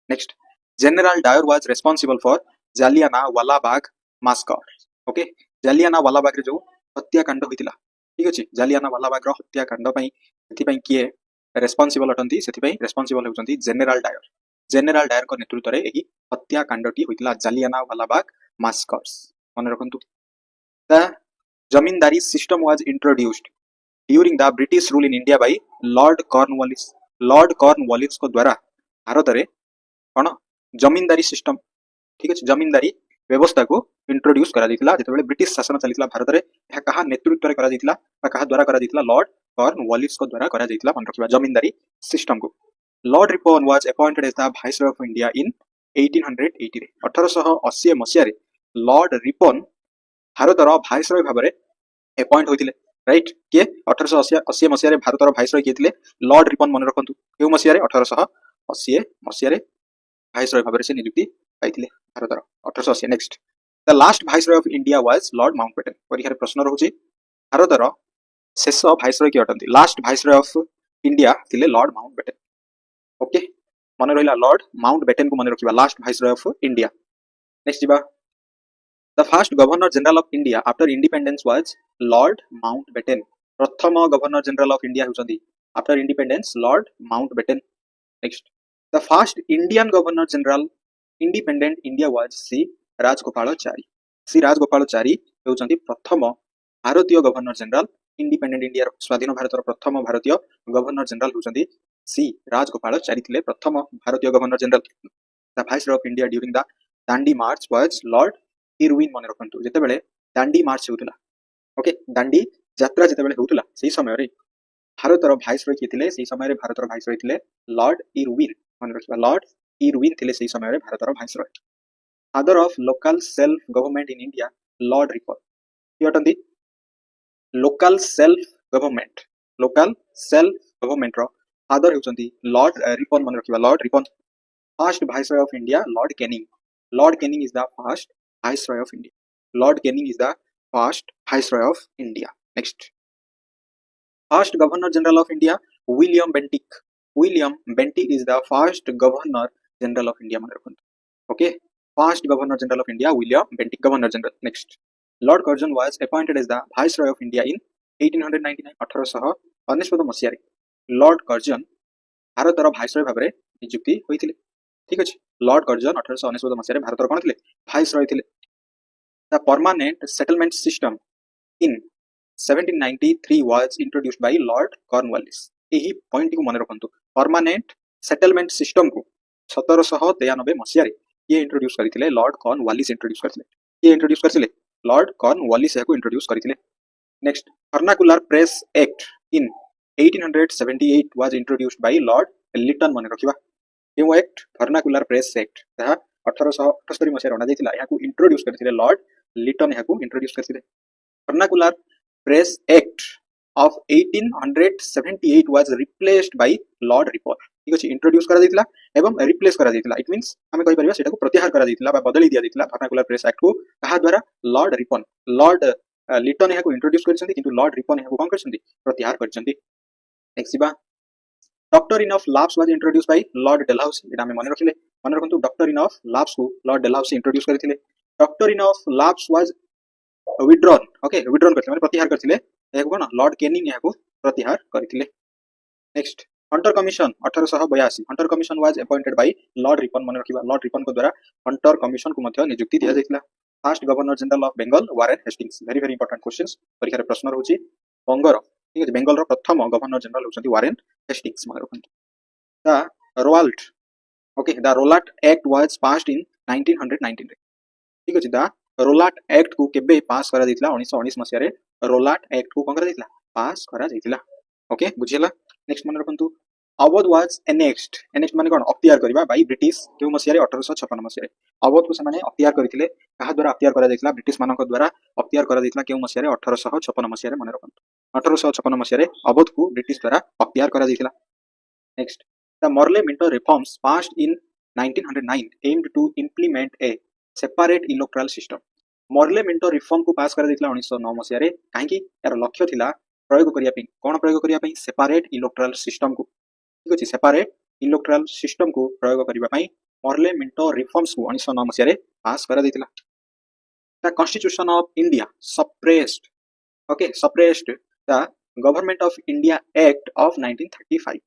next General Dyer was responsible for Jallianwala Bagh massacre okay Jallianwala Bagh रे जो हत्याकांड होइतिला ठीक अछि जालियानवाला बाग रो हत्याकांड पई सेति पई किए रेस्पोंसिबल अटंती सेति पई रेस्पोंसिबल होचंती जनरल डायर को नेतृत्व रे एही हत्याकांडटी होइतिला जालियानवाला बाग मास्कर्स मन रखंतु the zamindari system was introduced during the British rule in India by Lord Cornwallis को द्वारा भारत रे कोन जमींदारी सिस्टम ठीक अछि जमींदारी व्यवस्था को इंट्रोड्यूस करा दितला जेतेबेले ब्रिटिश शासन चलितला भारत रे एहा कहा नेतृत्व रे करा दितला बा कहा द्वारा करा दितला लॉर्ड कॉर्नवालिस को द्वारा करा दितला मन रखिबा जमींदारी सिस्टम को Lord Ripon was appointed as the viceroy of India in 1880 रे 1880 मसिया रे लॉर्ड रिपन भारतर वाइसरॉय भाबरे अपॉइंट होइतिले राइट के 1880 मसिया रे भारतर वाइसरॉय के थिले लॉर्ड रिपन मन रखंतु केउ मसिया रे 1880 मसिया रे वाइसरॉय भाबरे से नियुक्ति पाइतिले भारतर 1880 next the last viceroy of India was Lord Mountbatten परीक्षा प्रश्न रहउची भारतर शेष वाइसरॉय के अटंती लास्ट वाइसरॉय ऑफ इंडिया थिले लॉर्ड माउंटबेटन ओके मन रहिला लॉर्ड माउंटबेटन को मन रखिबा last viceroy of India next जिबा the first governor general of India after independence was Lord Mountbatten प्रथम गवर्नर जनरल ऑफ इंडिया होचंदी after independence Lord Mountbatten. Next the first Indian governor general independent India was C Rajagopalachari. C Rajagopalachari होचंदी प्रथम भारतीय governor general independent India स्वाधीन भारत प्रथम भारतीय governor general होचंदी सी राजगोपालाचारी थिले प्रथम भारतीय governor general. The viceroy of India during the Dandi March was Lord Irwin. मन रखंतु जेतेबेले दांडी मार्च होतुला ओके दांडी यात्रा जेतेबेले होतुला सेही समय रे भारतर वाइसरॉय के थिले सेही समय रे भारतर वाइसरॉय थिले लॉर्ड इरविन। मन रखिबा लॉर्ड इरविन थिले सेही समय रे भारतर viceroy. Father of local self government in India Lord Ripon. कि अटंती लोकल सेल्फ गवर्नमेंट रो फादर होचंती लॉर्ड रिपन। मन रखिबा Lord Ripon. First viceroy of India Lord Canning. Lord Canning is the first viceroy of India. Lord Canning is the first viceroy of India. Next first governor general of India William Bentinck. William Bentinck is the first governor general of India. मन रखंतु okay first governor general of India William Bentinck governor general. Next Lord Curzon was appointed as the viceroy of India in 1899 1899 मसीह Lord Curzon भारतर viceroy भाबरे नियुक्ति होइथिले। ठीक अछि Lord Curzon 1899 मसीह भारतर कोन थिले वाइसरॉय थिले। The permanent settlement system in 1793 was introduced by Lord Cornwallis. एही पॉइंट को मन रखंतु परमानेंट सेटलमेंट सिस्टम को 1793 मसीह रे ये इंट्रोड्यूस करथिले लॉर्ड कॉर्नवालिस इंट्रोड्यूस करथिले। ये इंट्रोड्यूस करथिले लॉर्ड कॉर्नवालिस याको इंट्रोड्यूस करथिले। Next vernacular press act in 1878 was introduced by Lord Lytton. मन रखिबा यो एक्ट वर्नाकुलर प्रेस एक्ट जहा 1878 मसीह अना जायतिला याको इंट्रोड्यूस करथिले लॉर्ड लिटन याको इंट्रोड्यूस करथिले। Vernacular press act of 1878 was replaced bye Lord Ripon. ठीक अछि इंट्रोड्यूस करा जायतिला एवं रिप्लेस करा जायतिला। इट मींस हमें कहि परिबा सेटा को प्रत्याहार करा जायतिला बा बदली दिया जायतिला वर्नाकुलर प्रेस एक्ट को कहा द्वारा लॉर्ड रिपन। लॉर्ड लिटन याको इंट्रोड्यूस करछन्ती किंतु लॉर्ड रिपन याको कोन करछन्ती प्रत्याहार करछन्ती। नेक्स्ट बा doctrine of lapse was introduce by Lord Dalhousie. एटा हमें मन रखिले मन रखंतु डॉक्ट्रिन ऑफ लैप्स को लॉर्ड डेलहाउसी इंट्रोड्यूस करथिले। Doctrine of lapse was withdrawn okay withdrawn करथिले माने प्रत्याहार करथिले याको कोन लॉर्ड केनिंग याको प्रत्याहार करथिले। Next Hunter commission 1882 Hunter commission was appointed by Lord Ripon. मन रखिबा लॉर्ड रिपन को द्वारा हंटर कमिशन को मध्य नियुक्ति दिया जायतिला। First governor general of Bengal Warren Hastings. Very very important questions परीक्षा रे प्रश्न रहउची बंगर। ठीक है बेंगल रो प्रथम गवर्नर जनरल होचंती वारेन हेस्टिंग्स। मन रखंतु the Rowlatt okay the Rowlatt Act was passed in 1919 रे। ठीक अछि द रोलाट एक्ट को केबे पास करा जायतिला 1919 मसिया रे रोलाट एक्ट को कोन करा जायतिला पास करा जायतिला। ओके बुझियला। नेक्स्ट मन रखंतु अवध वाज एनेक्स्ड। एनेक्स्ड माने कोन अख्तियार करबा बाय ब्रिटिश केउ मसिया रे 1856 मसिया रे अवध को से माने अख्तियार करथिले। कहा द्वारा अख्तियार करा जायतिला ब्रिटिश मानक द्वारा अख्तियार करा जायतिला केउ मसिया रे 1856 मसिया रे। मन रखंतु 1856 मसिया रे अवध को ब्रिटिश द्वारा अख्तियार करा जायतिला। Next the Morley Minto reforms passed in 1909 aimed to implement a separate electoral system। Morley Minto reform को पास करा जायतिला 1909 मसिया रे काहेकि यार लक्ष्य थिला प्रयोग करिया पई कोन प्रयोग करिया पई सेपरेट इलेक्टोरल सिस्टम को। ठीक अछि सेपरेट इलेक्टोरल सिस्टम को प्रयोग करिया पई मॉर्ले मिंटो रिफॉर्म्स को 1909 मसिया रे पास करा जायतिला। The constitution of India suppressed okay suppressed the government of India Act of 1935।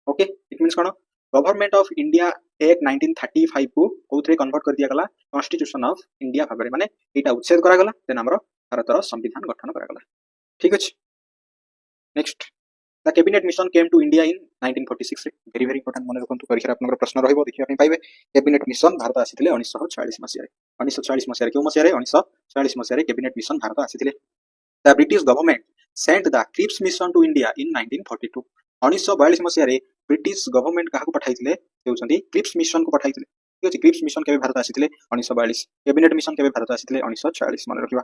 Okay it means कोन गवर्नमेंट ऑफ इंडिया एक्ट 1935 को कोथरे कन्वर्ट कर दिया गला कॉन्स्टिट्यूशन ऑफ इंडिया भाबरे माने एटा उच्छेद करा गला देन हमरो भारतर संविधान गठन करा गला। ठीक अछि next the cabinet mission came to India in 1946 रे। वेरी वेरी इंपोर्टेंट मन रखंतु परीक्षा आपनकर प्रश्न रहइबो देखिया पई पाइबे। कैबिनेट मिशन भारत आसीथिले 1946 मसिया रे 1946 मसिया रे केउ मसिया रे 1946 मसिया रे कैबिनेट मिशन भारत आसीथिले। The British government sent the Cripps mission to India in 1942। 1942 मसिया रे ब्रिटिश गवर्नमेंट काहा को पठाइथिले हेउचंदी क्रिप्स मिशन को पठाइथिले। ठीक अछि क्रिप्स मिशन केबे भारत आसीथिले 1942 कैबिनेट मिशन केबे भारत आसीथिले 1946 मन रखिबा।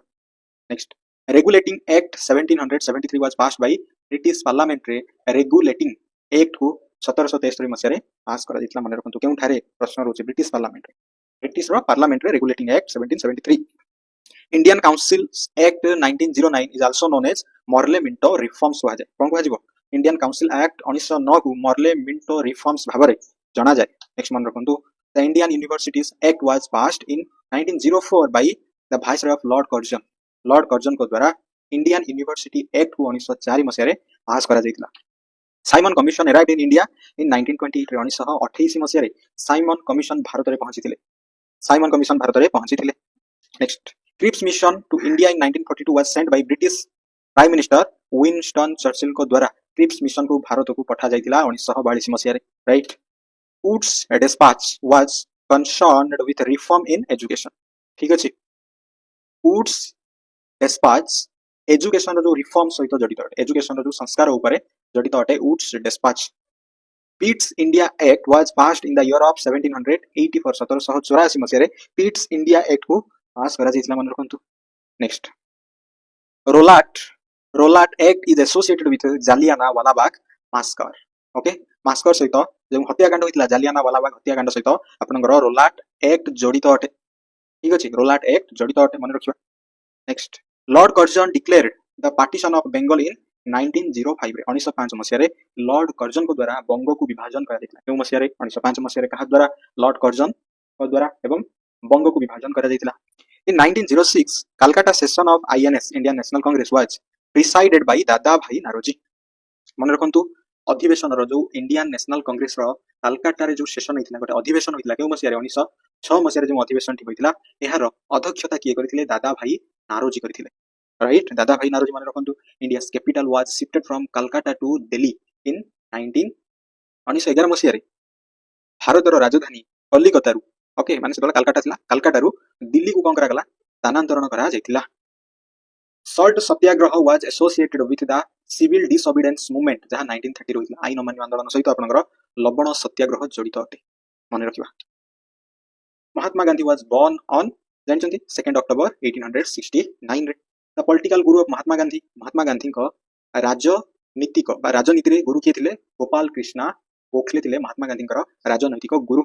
Next Regulating act 1773 was passed by British parliament रे रेगुलेटिंग एक्ट को 1773 मसिया रे पास करा दितला। मन रखंतु केउ ठारे प्रश्न रोचे ब्रिटिश पार्लियामेंट रे ब्रिटिश रो पार्लियामेंट रे regulating act 1773। Indian council act 1909 is also known as Morley Minto reforms हुआ जाय। कोन को आजिबो इंडियन काउंसिल एक्ट 1909 को मॉर्ले मिंटो रिफॉर्म्स भाबरे जाना जाय। नेक्स्ट मन रखंतु the Indian Universities Act was passed in 1904 by the viceroy of Lord Curzon. Lord Curzon को द्वारा इंडियन यूनिवर्सिटी एक्ट को 1904 मसीह पास करा जायतिला Simon Commission arrived in India in 1928 1928 मसीह साइमन कमिशन भारत में पहुंची साइमन कमिशन भारत में पहुंची next Cripps mission to India in 1942 was sent by British prime minister Winston Churchill को द्वारा क्रिप्स मिशन को भारत को पठा जायतिला 1942 मसीह right Wood's despatch was concerned with reform in education ठीक अछि वुड्स डिस्पैच एजुकेशन जो रिफॉर्म सहित जड़ित अटे एजुकेशन जो संस्कार उपरे जड़ित अटे Wood's despatch Pitt's India Act was passed in the year of 1784 1784 मसीह पिट्स इंडिया एक्ट को पास करा जायतिला मन रखंतु next Rowlatt Act is associated with Jallianwala वालाबाग मास्कर ओके मास्कर सहित जो हत्याकांड होइतिला जालियाना वालाबाग हत्याकांड सहित आपनकर रोलाट एक्ट जड़ित अटे ठीक अछि रोलाट एक्ट जड़ित अटे मन रखिबा next Lord Curzon declared the partition of Bengal in 1905 1905 मसीह रे लॉर्ड कर्जन को द्वारा बंग को विभाजन करा जायतिला केउ मसीह रे 1905 मसीह रे कहा द्वारा लॉर्ड कर्जन को द्वारा एवं बंग को विभाजन करा जायतिला इन 1906 Calcutta session of INS Indian National Congress was presided bye दादा भाई नारोजी मन रखंतु अधिवेशन रो जो इंडियन नेशनल कांग्रेस रो कलकत्ता रे जो सेशन होइतिला गोटे अधिवेशन होइतिला केउ मसीह रे 1906 मसीह रे जो अधिवेशन टी होइतिला एहार अध्यक्षता किए करथिले दादा भाई नारोजी करथिले राइट दादा भाई नारोजी मन रखंतु India's capital was shifted from Calcutta to Delhi in 1911 मसीह रे भारत रो राजधानी कलिकता रु ओके माने सेतला कलकत्ता थिला कलकत्ता रु दिल्ली को कोन करा गला स्थानांतरण करा जायतिला salt Satyagraha was associated with the civil disobedience movement जहां 1930 होइतिला आईन अमान्य आंदोलन सहित आपनकर लवण सत्याग्रह जड़ित अटे मन रखिबा Mahatma Gandhi was born on जानचंती 2 अक्टोबर 1869 रे the political guru of Mahatma Gandhi को राजनीतिक बा राजनीति रे गुरु किए थिले गोपाल कृष्णा गोखले थिले महात्मा गांधी को राजनैतिक guru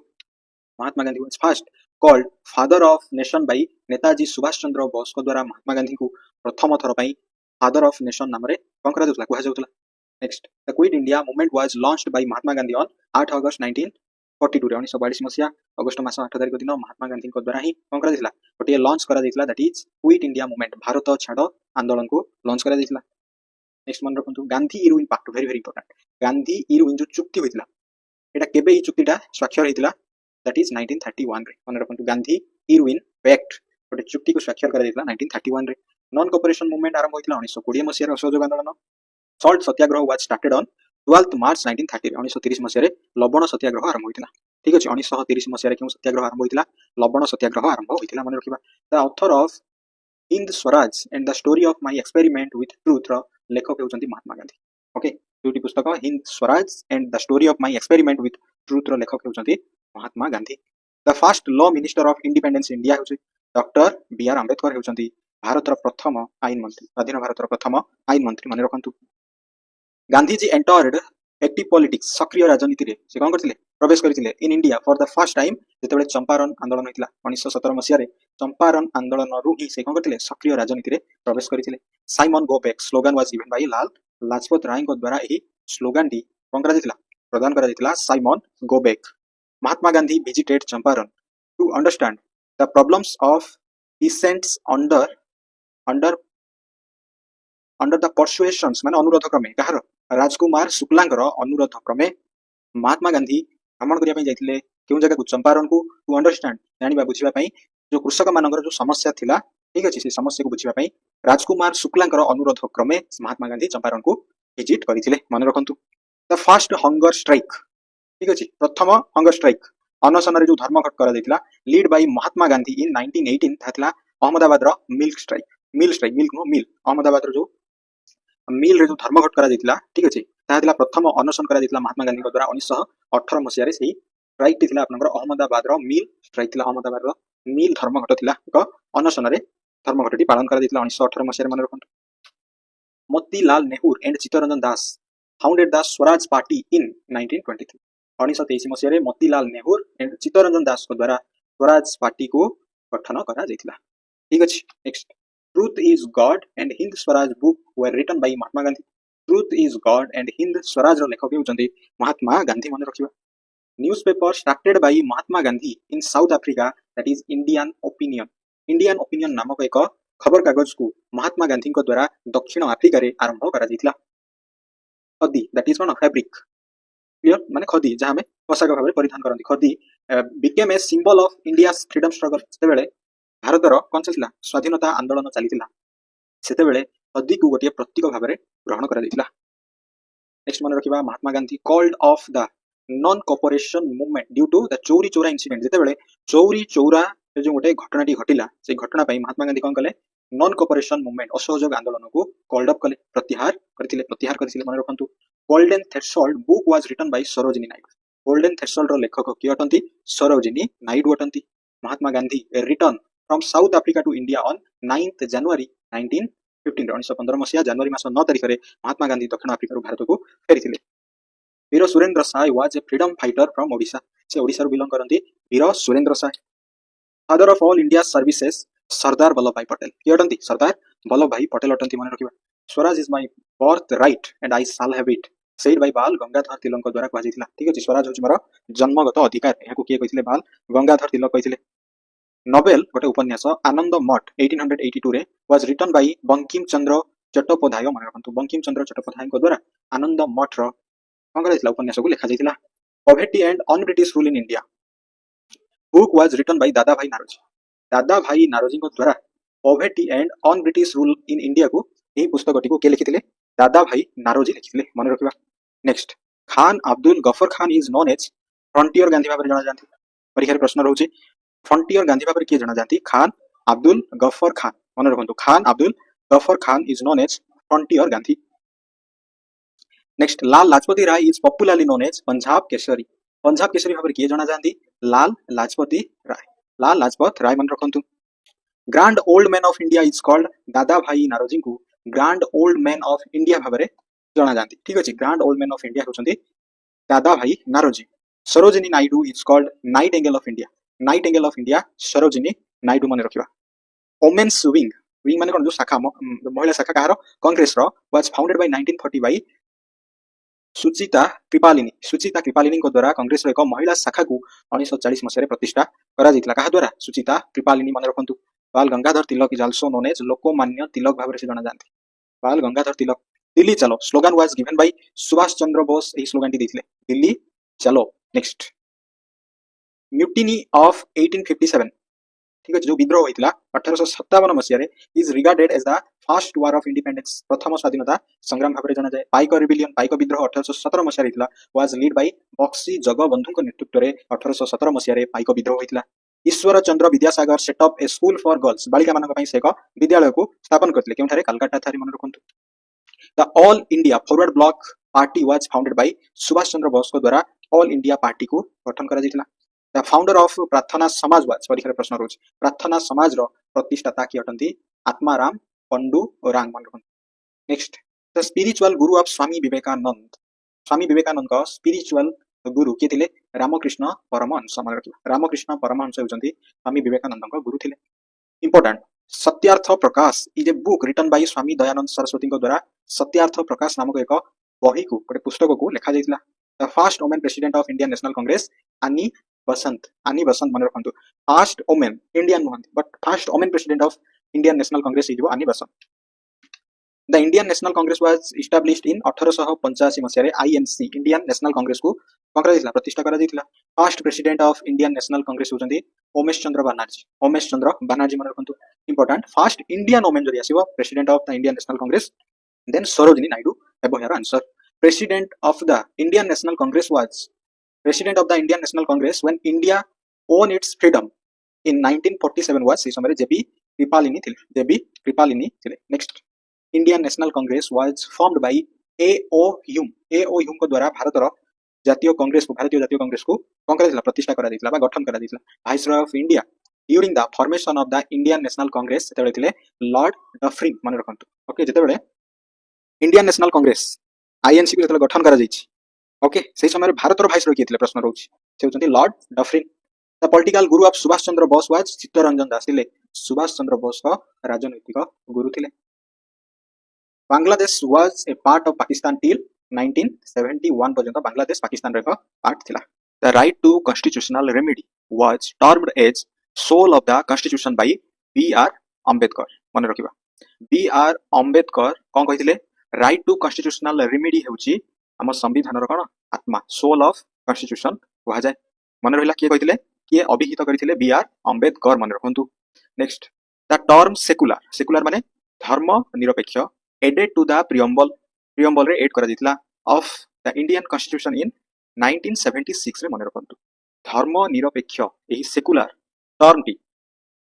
Mahatma Gandhi was first called father of nation by Netaji Subhash Chandra Bose को द्वारा महात्मा गांधी को प्रथम थर पई फादर ऑफ नेशन नाम रे कोन करा जाउतला कुहा जाउतला next the Quit India Movement was launched by Mahatma Gandhi on 8 August 1942 रे 1942 मसिया अगस्त मास 8 तारिख दिन महात्मा गांधी को द्वारा ही कोन करा जाइतला गोटे लॉन्च करा जाइतला that is Quit India Movement भारत छाड़ आंदोलन को लॉन्च करा जाइतला नेक्स्ट मन रखंतु Gandhi Irwin pact very very important Gandhi Irwin जो चुक्ति होइतला एटा केबे ही चुक्तिटा स्वाक्षर होइतला दैट इज 1931 रे मन रखंतु गांधी इरुइन पैक्ट गोटे चुक्ति को स्वाक्षर करा जाइतला 1931 रे नॉन कोऑपरेशन मूवमेंट आरंभ होइतला 1920 मसिया रे असहयोग आंदोलन salt Satyagraha was started on 12th मार्च 1930 1930 मसिया रे लवण सत्याग्रह आरंभ होइतला ठीक अछि 1930 मसिया रे केउ सत्याग्रह आरंभ होइतला लवण सत्याग्रह आरंभ होइतला मन रखिबा the author of Hind Swaraj and the story of my experiment with truth रो लेखक हेउचंती महात्मा गांधी ओके दुटी पुस्तक Hind Swaraj and the story of my experiment with truth रो लेखक हेउचंती Mahatma Gandhi the first law minister of independence India हेउची डॉक्टर बी आर अंबेडकर हेउचंती भारत रो प्रथम आईन मंत्री स्वाधीन भारत रो प्रथम आईन मंत्री मन रखंतु Gandhi ji entered active politics सक्रिय राजनीति रे से कोन करथिले प्रवेश करथिले in India for the first time जेतेबेले चंपारण आंदोलन होइतिला 1917 मसिया रे चंपारण आंदोलन रु ही से कोन करथिले सक्रिय राजनीति रे प्रवेश करथिले Simon go back slogan was given by Lala Lajpat Rai को द्वारा एही स्लोगन टी कोन करा दितला प्रदान करा दितला Simon go back Mahatma Gandhi visited Champaran to understand the problems of peasants under the persuasions माने अनुरोध क्रमे कहार राजकुमार शुक्लांगर अनुरोध क्रमे महात्मा गांधी भ्रमण करिया पई जाइतिले केउ जगह को चंपारण को टू अंडरस्टैंड जानिबा बुझिबा पई जो कृषक मानकर जो समस्या थिला ठीक अछि से समस्या को बुझिबा पई राजकुमार शुक्लांगर अनुरोध क्रमे महात्मा गांधी चंपारण को विजिट करिथिले मन रखंतु द फर्स्ट हंगर स्ट्राइक ठीक अछि प्रथम हंगर स्ट्राइक अनशन रे जो धर्मघट करा जाइतिला lead by Mahatma Gandhi in 1918 थाथिला अहमदाबाद रो मिल्क स्ट्राइक अहमदाबाद रो जो मिल रे जो धर्मघट करा जाइतिला ठीक अछि ताथिला प्रथम अनशन करा जाइतिला महात्मा गांधी को द्वारा 1918 मसिया रे सेही स्ट्राइक थिला आपनकर अहमदाबाद रो मिल स्ट्राइक थिला अहमदाबाद रो मिल धर्मघट थिला एक अनशन रे धर्मघटटी पालन करा जाइतिला 1918 मसिया रे मन रखंतु Motilal Nehru and Chittaranjan Das founded the Swaraj Party in 1923 1923 मसिया रे मोतीलाल नेहरू एंड चित्तरंजन दास को द्वारा स्वराज पार्टी को गठन करा जाइतिला ठीक अछि next Truth is God and Hind Swaraj book were written by Mahatma Gandhi. Truth is God and Hind Swaraj ro लेखक हेउचंती महात्मा गांधी मन रखिबा newspaper started by Mahatma Gandhi in South Africa that is Indian Opinion नामक एक खबर कागज को महात्मा गांधी द्वारा दक्षिण आफ्रिका रे आरंभ करा जायतिला khadi that is one fabric clear माने खदी जहाँ में पोशाक भाव परिधान करती khadi became a symbol of India freedom struggle से भारतर कौन सा स्वाधीनता आंदोलन चली से खदी को गोटे प्रतीक भाव में ग्रहण करा जायतिला नेक्स्ट मन रखिबा Mahatma Gandhi called off the non cooperation movement due to the Chauri Chaura incident जेतेबेले चौरी चौरा जो गोटे घटनाटी घटिला से घटना पाई महात्मा गांधी कौन कले नॉन कोऑपरेशन मूवमेंट असहयोग आंदोलन को कॉल्ड अप कले प्रत्याहार करथिले मन रखंतु golden threshold book was written by Sarojini Naidu golden threshold रो लेखक किए अटंती सरोजिनी नायडू अटंती Mahatma Gandhi return from South Africa to India on 9th January 1915 1915 मसिया जनवरी मास 9 तारिख रे महात्मा गांधी दक्षिण अफ्रिका भारत को फेरिथिले Veer Surendra Sai was a freedom fighter from Odisha से ओडिशा रो बिलोंग करंती Veer Surendra Sai father of all India services Sardar Vallabh भाई पटेल किए अटंती सरदार वल्लभ भाई पटेल अटंती मन रखिबा Swaraj is my birth right and I shall have it said by Bal Gangadhar तिलक द्वारा कहा जायतिला ठीक अछि स्वराज होछि मोर जन्मगत अधिकार याको किए कहिथिले बाल गंगाधर तिलक कहिथिले नोबेल गोटे उपन्यास आनंद मठ 1882 रे was written bye Bankim Chandra Chattopadhyay मन रखंतु बंकिम चंद्र चट्टोपाध्याय द्वारा आनंद मठ रो कौन कराइतिला उपन्यास को लिखा जायतिला poverty and un British rule in India book was written by दादा भाई नारोजी द्वारा poverty and un British rule in India को यही पुस्तकटी को के लिखिथिले दादा भाई नारोजी लिखिथिले मन रखिबा next Khan Abdul Ghaffar Khan is known as Frontier Gandhi भाबरे जाना जानथि परीक्षा रे प्रश्न रहउची फ्रंटियर गांधी भाबरे के जाना जानथि खान अब्दुल गफर खान मन रखंतु Khan Abdul Ghaffar Khan is known as Frontier Gandhi next Lala Lajpat Rai is popularly known as Punjab Kesari भाबरे के जाना जानथि लाल लाजपत राय मन रखंतु grand old man of India is called दादा भाई नारोजी को grand old man of India भाबरे जाना जानथि ठीक अछि grand old man of India होचंती दादा भाई Naoroji Sarojini Naidu is called Nightingale of India Sarojini Naidu मन रखिबा वुमेन्स विंग माने कोन जो शाखा महिला शाखा कहारो कांग्रेस रो was founded by 1940 by Sucheta Kripalani को द्वारा कांग्रेस रो एक महिला शाखा को 1940 मसिया रे प्रतिष्ठा करा जितला कहा द्वारा सुचिता कृपालिनी मन रखंतु Bal Gangadhar Tilak is also known as Lokmanya Tilak भाबरे से जाना जानथि Bal Gangadhar Tilak Delhi Chalo slogan was given by Subhash Chandra Bose एही स्लोगन टी दिथिले दिल्ली चलो नेक्स्ट म्यूटिनी ऑफ 1857 ठीक है जो विद्रोह होइतला 1857 मसिया रे is regarded as the first war of independence प्रथम स्वाधीनता संग्राम भाबरे जाना जाय पाइक रिबेलियन पाइक विद्रोह 1817 मसिया रे हितला was lead by Bakshi Jagabandhu को नेतृत्व रे 1817 मसिया रे पाइक विद्रोह होइतला Ishwar Chandra Vidyasagar set up a school for girls बालिका मानक पई से एक विद्यालय को स्थापन करथिले केउठारे कलकत्ता थारी मन रखंतु the All India Forward Bloc party was founded by Subhash Chandra Bose को द्वारा ऑल इंडिया पार्टी को गठन करा जितला द फाउंडर ऑफ प्रार्थना समाज वाज परीक्षा प्रश्न रोज प्रार्थना समाज रो प्रतिष्ठाता की अटंती आत्माराम पंडू रांग मन रखंतु next the spiritual Guru of Swami Vivekananda का स्पिरिचुअल गुरु के थिले रामकृष्ण परमहंस मन रखिबा रामकृष्ण परमहंस होचंती स्वामी विवेकानंद का गुरु थिले important Satyarth Prakash is a book written by Swami Dayanand Saraswati को द्वारा सत्यार्थ प्रकाश नामक एक बही को गोटे पुस्तक को लिखा जायतिला the first women president of Indian National Congress Annie Besant मन रखंतु फर्स्ट वुमेन इंडियन नहंती but first women president of Indian National Congress is Annie Besant the Indian National Congress was established in 1885 मसिया रे INC Indian National Congress को करा दिला प्रतिष्ठा करा दिला first president of Indian National Congress होचंती ओमेश चंद्र बनर्जी मन रखंतु इंपोर्टेंट फर्स्ट इंडियन वुमेन जरी आसीबो president of the Indian National Congress then Sarojini Naidu एबो here answer president of the Indian National Congress was president of the Indian National Congress when India won its freedom in 1947 was से समय J B Kripalani थिले next Indian National Congress was formed by A O Hume को द्वारा भारतीय जातीय कांग्रेस को कौन करा प्रतिष्ठा करा दितला बा गठन करा दितला viceroy of India during the formation of the Indian National Congress सेतेबेले थिले लॉर्ड डफरिन मन रखंतु ओके जेतेबेले इंडियन नेशनल कांग्रेस आईएनसी को जेतेबेले गठन करा जायछि ओके सेही समय भारतर वाइसरॉय किए थिले प्रश्न रहउछि से होचंती Lord Dufferin the political guru of Subhash Chandra Bose was Chittaranjan Das थिले सुभाष चंद्र बोस का राजनैतिक गुरु थिले Bangladesh was a part of Pakistan till 1971 पर्यंत बांग्लादेश पाकिस्तान रे पार्ट थिला the right to constitutional remedy was termed as soul of the constitution by B R Ambedkar मन रखिबा बी आर अंबेडकर कोन कहिथिले राइट टू कॉन्स्टिट्यूशनल रेमेडी हेउची हम संविधान रो कोन आत्मा सोल ऑफ कॉन्स्टिट्यूशन कहा जाय मन रहिला किए कहिथिले किए अभिहित करिथिले बी आर अंबेडकर मन रखंतु next the term secular secular माने धर्म निरपेक्ष एडेड टू द प्रियम्बल रे एड करा दितला of the Indian constitution in 1976 रे मन रखंतु धर्म निरपेक्ष एही सेकुलर टर्म टी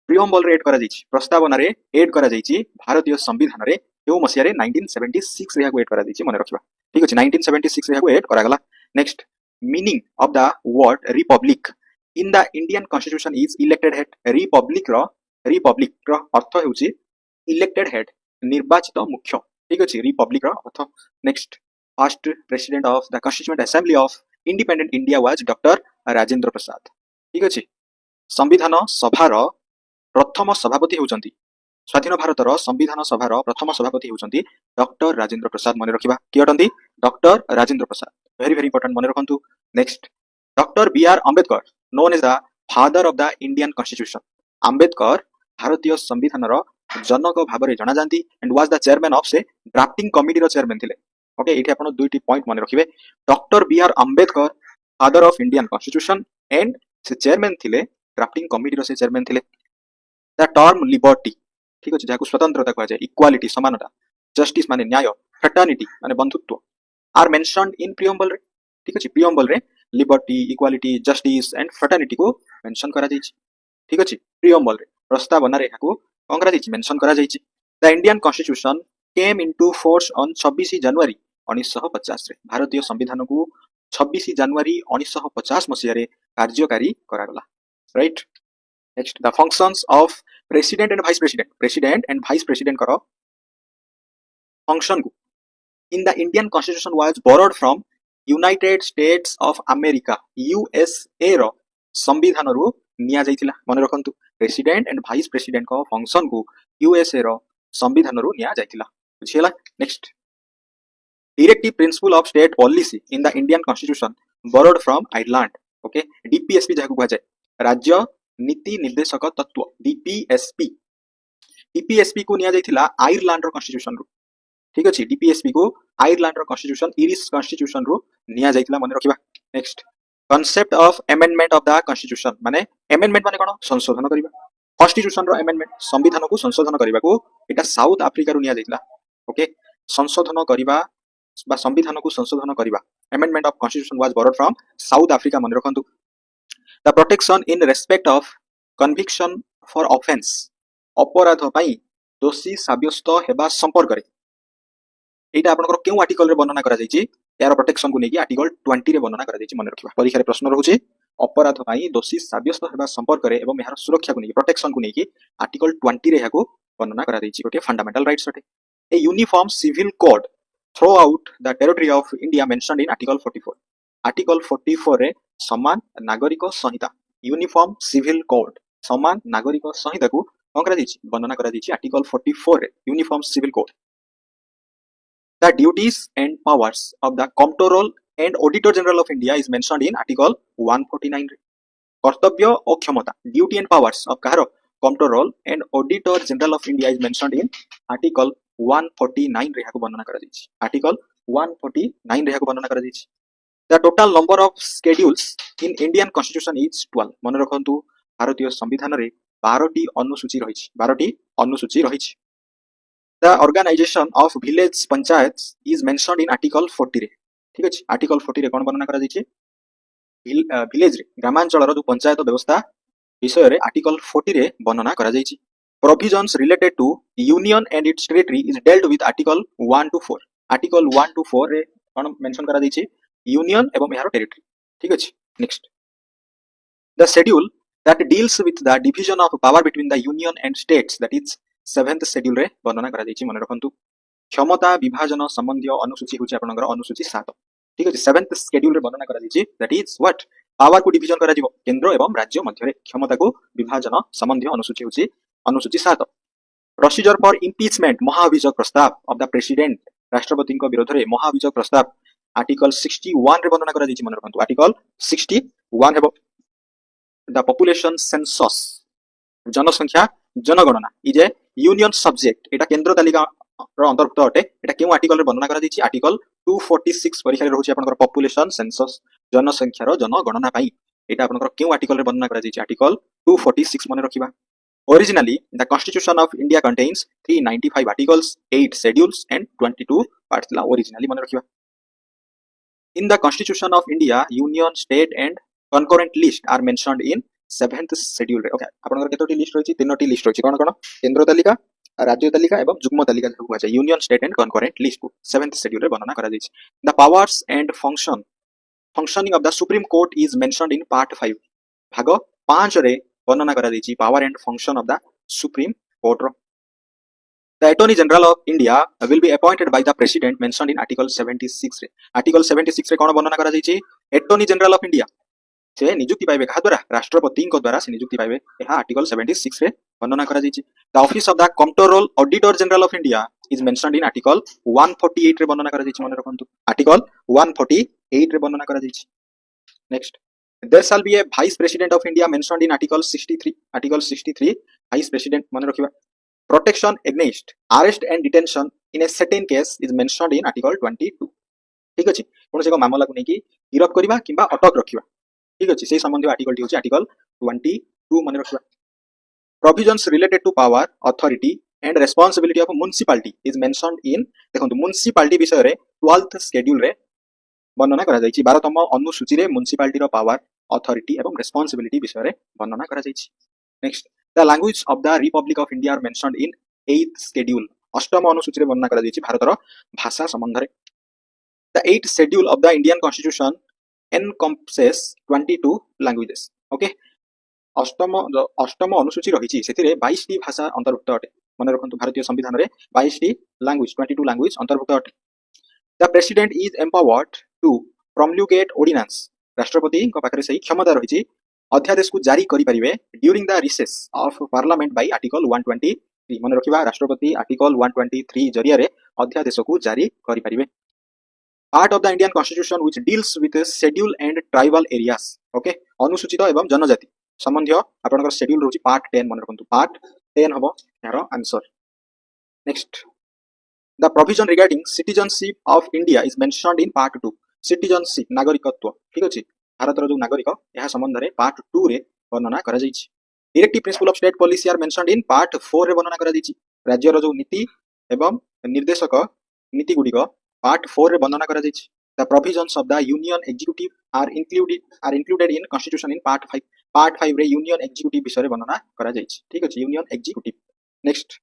प्रियम्बल रे एड करा जाइछि प्रस्तावना रे एड करा जाइछि भारतीय संविधान रे केउ मसिया रे 1976 रे एड करा जाइछि मन रखिबा ठीक अछि 1976 रे एड करा गला next meaning of the word republic in the Indian constitution is elected head republic रो अर्थ हेउछि इलेक्टेड हेड निर्वाचित मुख्य ठीक अछि रिपब्लिक रो अर्थ next first president of the constituent assembly of independent India was doctor Rajendra Prasad ठीक अछि संविधान सभार प्रथम सभापति होउचंती स्वाधीन भारतर संविधान सभार प्रथम सभापति होउचंती डॉक्टर राजेंद्र प्रसाद मन रखिबा कि अटंती doctor Rajendra Prasad very very important मन रखंतु next doctor B R Ambedkar known as the father of the Indian constitution Ambedkar भारतीय संविधान रो जनक भाबरे जणा जानती and was the chairman of से ड्राफ्टिंग कमिटी रो चेयरमैन थिले ओके एठी आपण दुईटी पॉइंट मन रखिबे doctor B R Ambedkar father of Indian constitution and से चेयरमैन थिले ड्राफ्टिंग कमिटी रो से चेयरमैन थिले द टर्म लिबर्टी ठीक अछि जाको स्वतंत्रता कहा जाय इक्वालिटी समानता जस्टिस माने न्याय फ्रेटर्निटी माने बंधुत्व आर मेंशन्ड इन प्रियम्बल रे ठीक अछि प्रियम्बल रे liberty equality justice and fraternity को मेंशन करा जायछि ठीक अछि प्रियम्बल रे प्रस्तावना रे हाको कोन करा जायछि मेंशन करा जायछि the Indian constitution came into force on 26 January 1950 रे भारतीय संविधान को 26 जनवरी 1950 मसिया रे कार्यकारी करा गला right next the functions of president and vice president करो फंक्शन को in the Indian constitution was borrowed from United States of America USA रो संविधान रु निया जाइतिला मन रखंतु प्रेसिडेंट एंड वाइस प्रेसिडेंट को फंक्शन को यूएसए रो संविधान रु निया जाइतिला बुझियला next directive principle of state policy in the Indian constitution borrowed from Ireland okay DPSP जाको कहा जाय राज्य नीति निर्देशक तत्व डीपीएसपी को निया जाइतिला आयरलैंड रो कॉन्स्टिट्यूशन रु ठीक अछि डीपीएसपी को आयरलैंड रो कॉन्स्टिट्यूशन इरिश कॉन्स्टिट्यूशन रु निया जाइतिला मन रखिबा next concept of amendment of the constitution माने अमेंडमेंट माने कोन संशोधन करिबा कॉन्स्टिट्यूशन रो अमेंडमेंट संविधान को संशोधन करिबा को एटा साउथ अफ्रीका रु निया जाइतिला ओके संशोधन करिबा बा संविधान को संशोधन करिबा amendment of constitution was borrowed from South Africa मन रखंतु the protection in respect of conviction for offence अपराध पई दोषी साब्यस्त हेबा संपर्क रे एटा आपनकर केउ आर्टिकल रे वर्णना करा जायछि यार प्रोटेक्शन को नेकी आर्टिकल 20 रे वर्णना करा जायछि मन रखिबा परीक्षा रे प्रश्न रहउछि अपराध पई दोषी साब्यस्त हेबा संपर्क रे एवं यार सुरक्षा को नेकी प्रोटेक्शन को नेकी आर्टिकल 20 रे याको वर्णना करा जायछि गोटे फंडामेंटल राइट्स अटे a uniform civil code throughout the territory of India mentioned in article 44 रे समान नागरिक संहिता यूनिफॉर्म सिविल कोड समान नागरिक संहिता को कोन करा जायछि वर्णना करा जायछि आर्टिकल 44 रे uniform civil code the duties and powers of the controller and auditor general of India is mentioned in article 149 रे कर्तव्य और क्षमता ड्यूटी एंड पावर्स ऑफ कारो controller and auditor general of India is mentioned in article 149 रे हाको वर्णना करा जायछि आर्टिकल 149 रे हाको वर्णना करा जायछि the total number of schedules in Indian constitution is 12 मन रखंतु भारतीय संविधान रे 12टी अनुसूची रहिछि the organisation of village panchayat is mentioned in article 40 रे ठीक अछि आर्टिकल 40 रे कोन वर्णना करा जायछि विलेज रे ग्रामांचल रो जो पंचायत व्यवस्था विषय रे आर्टिकल 40 रे वर्णना करा जायछि provisions related to union and its territory is dealt with article 1 to 4 article 1 to 4 रे कोन मेंशन करा जायछि यूनियन एवं यार टेरिटरी ठीक अछि next the schedule that deals with the division of power between the union and states that is 7th schedule रे वर्णना करा जायछि मन रखंतु क्षमता विभाजन संबंधी अनुसूची होछि आपनकर अनुसूची 7 ठीक अछि 7th शेड्यूल रे वर्णना करा जायछि दैट इज व्हाट पावर को डिवीजन करा जिवो केंद्र एवं राज्य मध्य रे क्षमता को विभाजन संबंधी अनुसूची होछि अनुसूची 7 प्रोसीजर फॉर इम्पीचमेंट महाभियोग प्रस्ताव ऑफ द प्रेसिडेंट राष्ट्रपति को विरोध रे महाभियोग प्रस्ताव आर्टिकल 61 रे वर्णना करा जायछि मन रखंतु आर्टिकल 61 हेबो द पॉपुलेशन सेंसस जनसंख्या जनगणना इज ए यूनियन सब्जेक्ट एटा केंद्र तालिका रो अंतर्भुक्त अटे एटा केउ आर्टिकल रे वर्णना करा दैछि आर्टिकल 246 परीक्षा रे रहउछि आपनकर पॉपुलेशन सेंसस जनसंख्या रो जनगणना पई एटा आपनकर केउ आर्टिकल रे वर्णना करा दैछि आर्टिकल 246 मने रखिबा Originally, the Constitution of India contains 395 articles, 8 schedules, and 22 parts. Originally, mane rakhiba. In the Constitution of India, Union, State, and concurrent list are mentioned in 7th schedule. Okay, आपनकर केतोटी list रहिछि तीनोटी list रहिछि कोन कोन केंद्र तालिका राज्य तालिका एवं जुग्म तालिका कहु छै union state and concurrent list को 7th schedule रे वर्णना करा दैछि. The powers and functioning of the Supreme Court is mentioned in part 5. भाग 5 रे वर्णना करा दैछि power and function of the supreme Court रो. The Attorney General of India will be appointed by the President mentioned in Article 76 रे. Article 76 रे कोन वर्णना करा दैछि Attorney General of India से नियुक्ति पाइबे कहा द्वारा राष्ट्रपति को द्वारा से नियुक्ति पाइबे एहा आर्टिकल 76 रे वर्णना करा दैछि. The office of the Comptroller Auditor General of India is mentioned in Article 148 रे वर्णना करा दैछि मन रखंतु Article 148 रे वर्णना करा दैछि. Next, there shall be a Vice President of India mentioned in Article 63. Article 63 Vice President मन रखिबा. Protection against arrest and detention in a certain case is mentioned in Article 22. ठीक अछि कोन से मामला को नै कि गिरफ करबा किबा अटक रखिबा ठीक अछि सेही संबंधी आर्टिकल टी होछि आर्टिकल 22 मन रखिबा. Provisions related to power, authority and responsibility of municipality is mentioned in देखंतु municipality विषय रे 12th schedule रे वर्णना करा जायछि 12तम अनुसूची रे म्युनिसिपालिटी रो पावर अथॉरिटी एवं रेस्पोंसिबिलिटी विषय रे वर्णना करा जायछि. Next, the language of the Republic of India are mentioned in 8th schedule 8तम अनुसूची रे वर्णना करा जायछि भारत रो भाषा संबंध रे. The 8th schedule of the Indian constitution encompasses 22 languages. Okay, अष्टम अनुसूची रहिछि सेतिरे 22 टी भाषा अंतर्भुक्त अटे मन रखंतु भारतीय संविधान रे 22 टी लैंग्वेज 22 लैंग्वेज अंतर्भुक्त अटे. The President is empowered to promulgate ordinance. राष्ट्रपति को पाखरे सही क्षमता रहिछि अध्यादेश को जारी करि परिबे during the recess of parliament by article 123 मन रखिबा राष्ट्रपति आर्टिकल 123 जरिया रे अध्यादेश को जारी करि परिबे. Part of the Indian constitution which deals with schedule and tribal areas. Okay, अनुसूचित एवं जनजाति संबंधी आपनकर शेड्यूल रहउछि पार्ट 10 मन रखंतु पार्ट 10 हबो यार answer. Next, the provision regarding citizenship of India is mentioned in part 2. citizenship नागरिकत्व ठीक अछि भारत रो जो नागरिक यहा संबंध रे पार्ट 2 रे वर्णना करा जायछि. Directive principle of state policy are mentioned in part 4 रे वर्णना करा जायछि. राज्य रो जो नीति एवं निर्देशक नीति गुडी को पार्ट 4 रे वर्णना करा जायछि. the provisions of the union executive are included in constitution in part 5. Part 5 रे यूनियन एग्जीक्यूटिव विषय रे वर्णना करा जायछि ठीक अछि union executive. Next,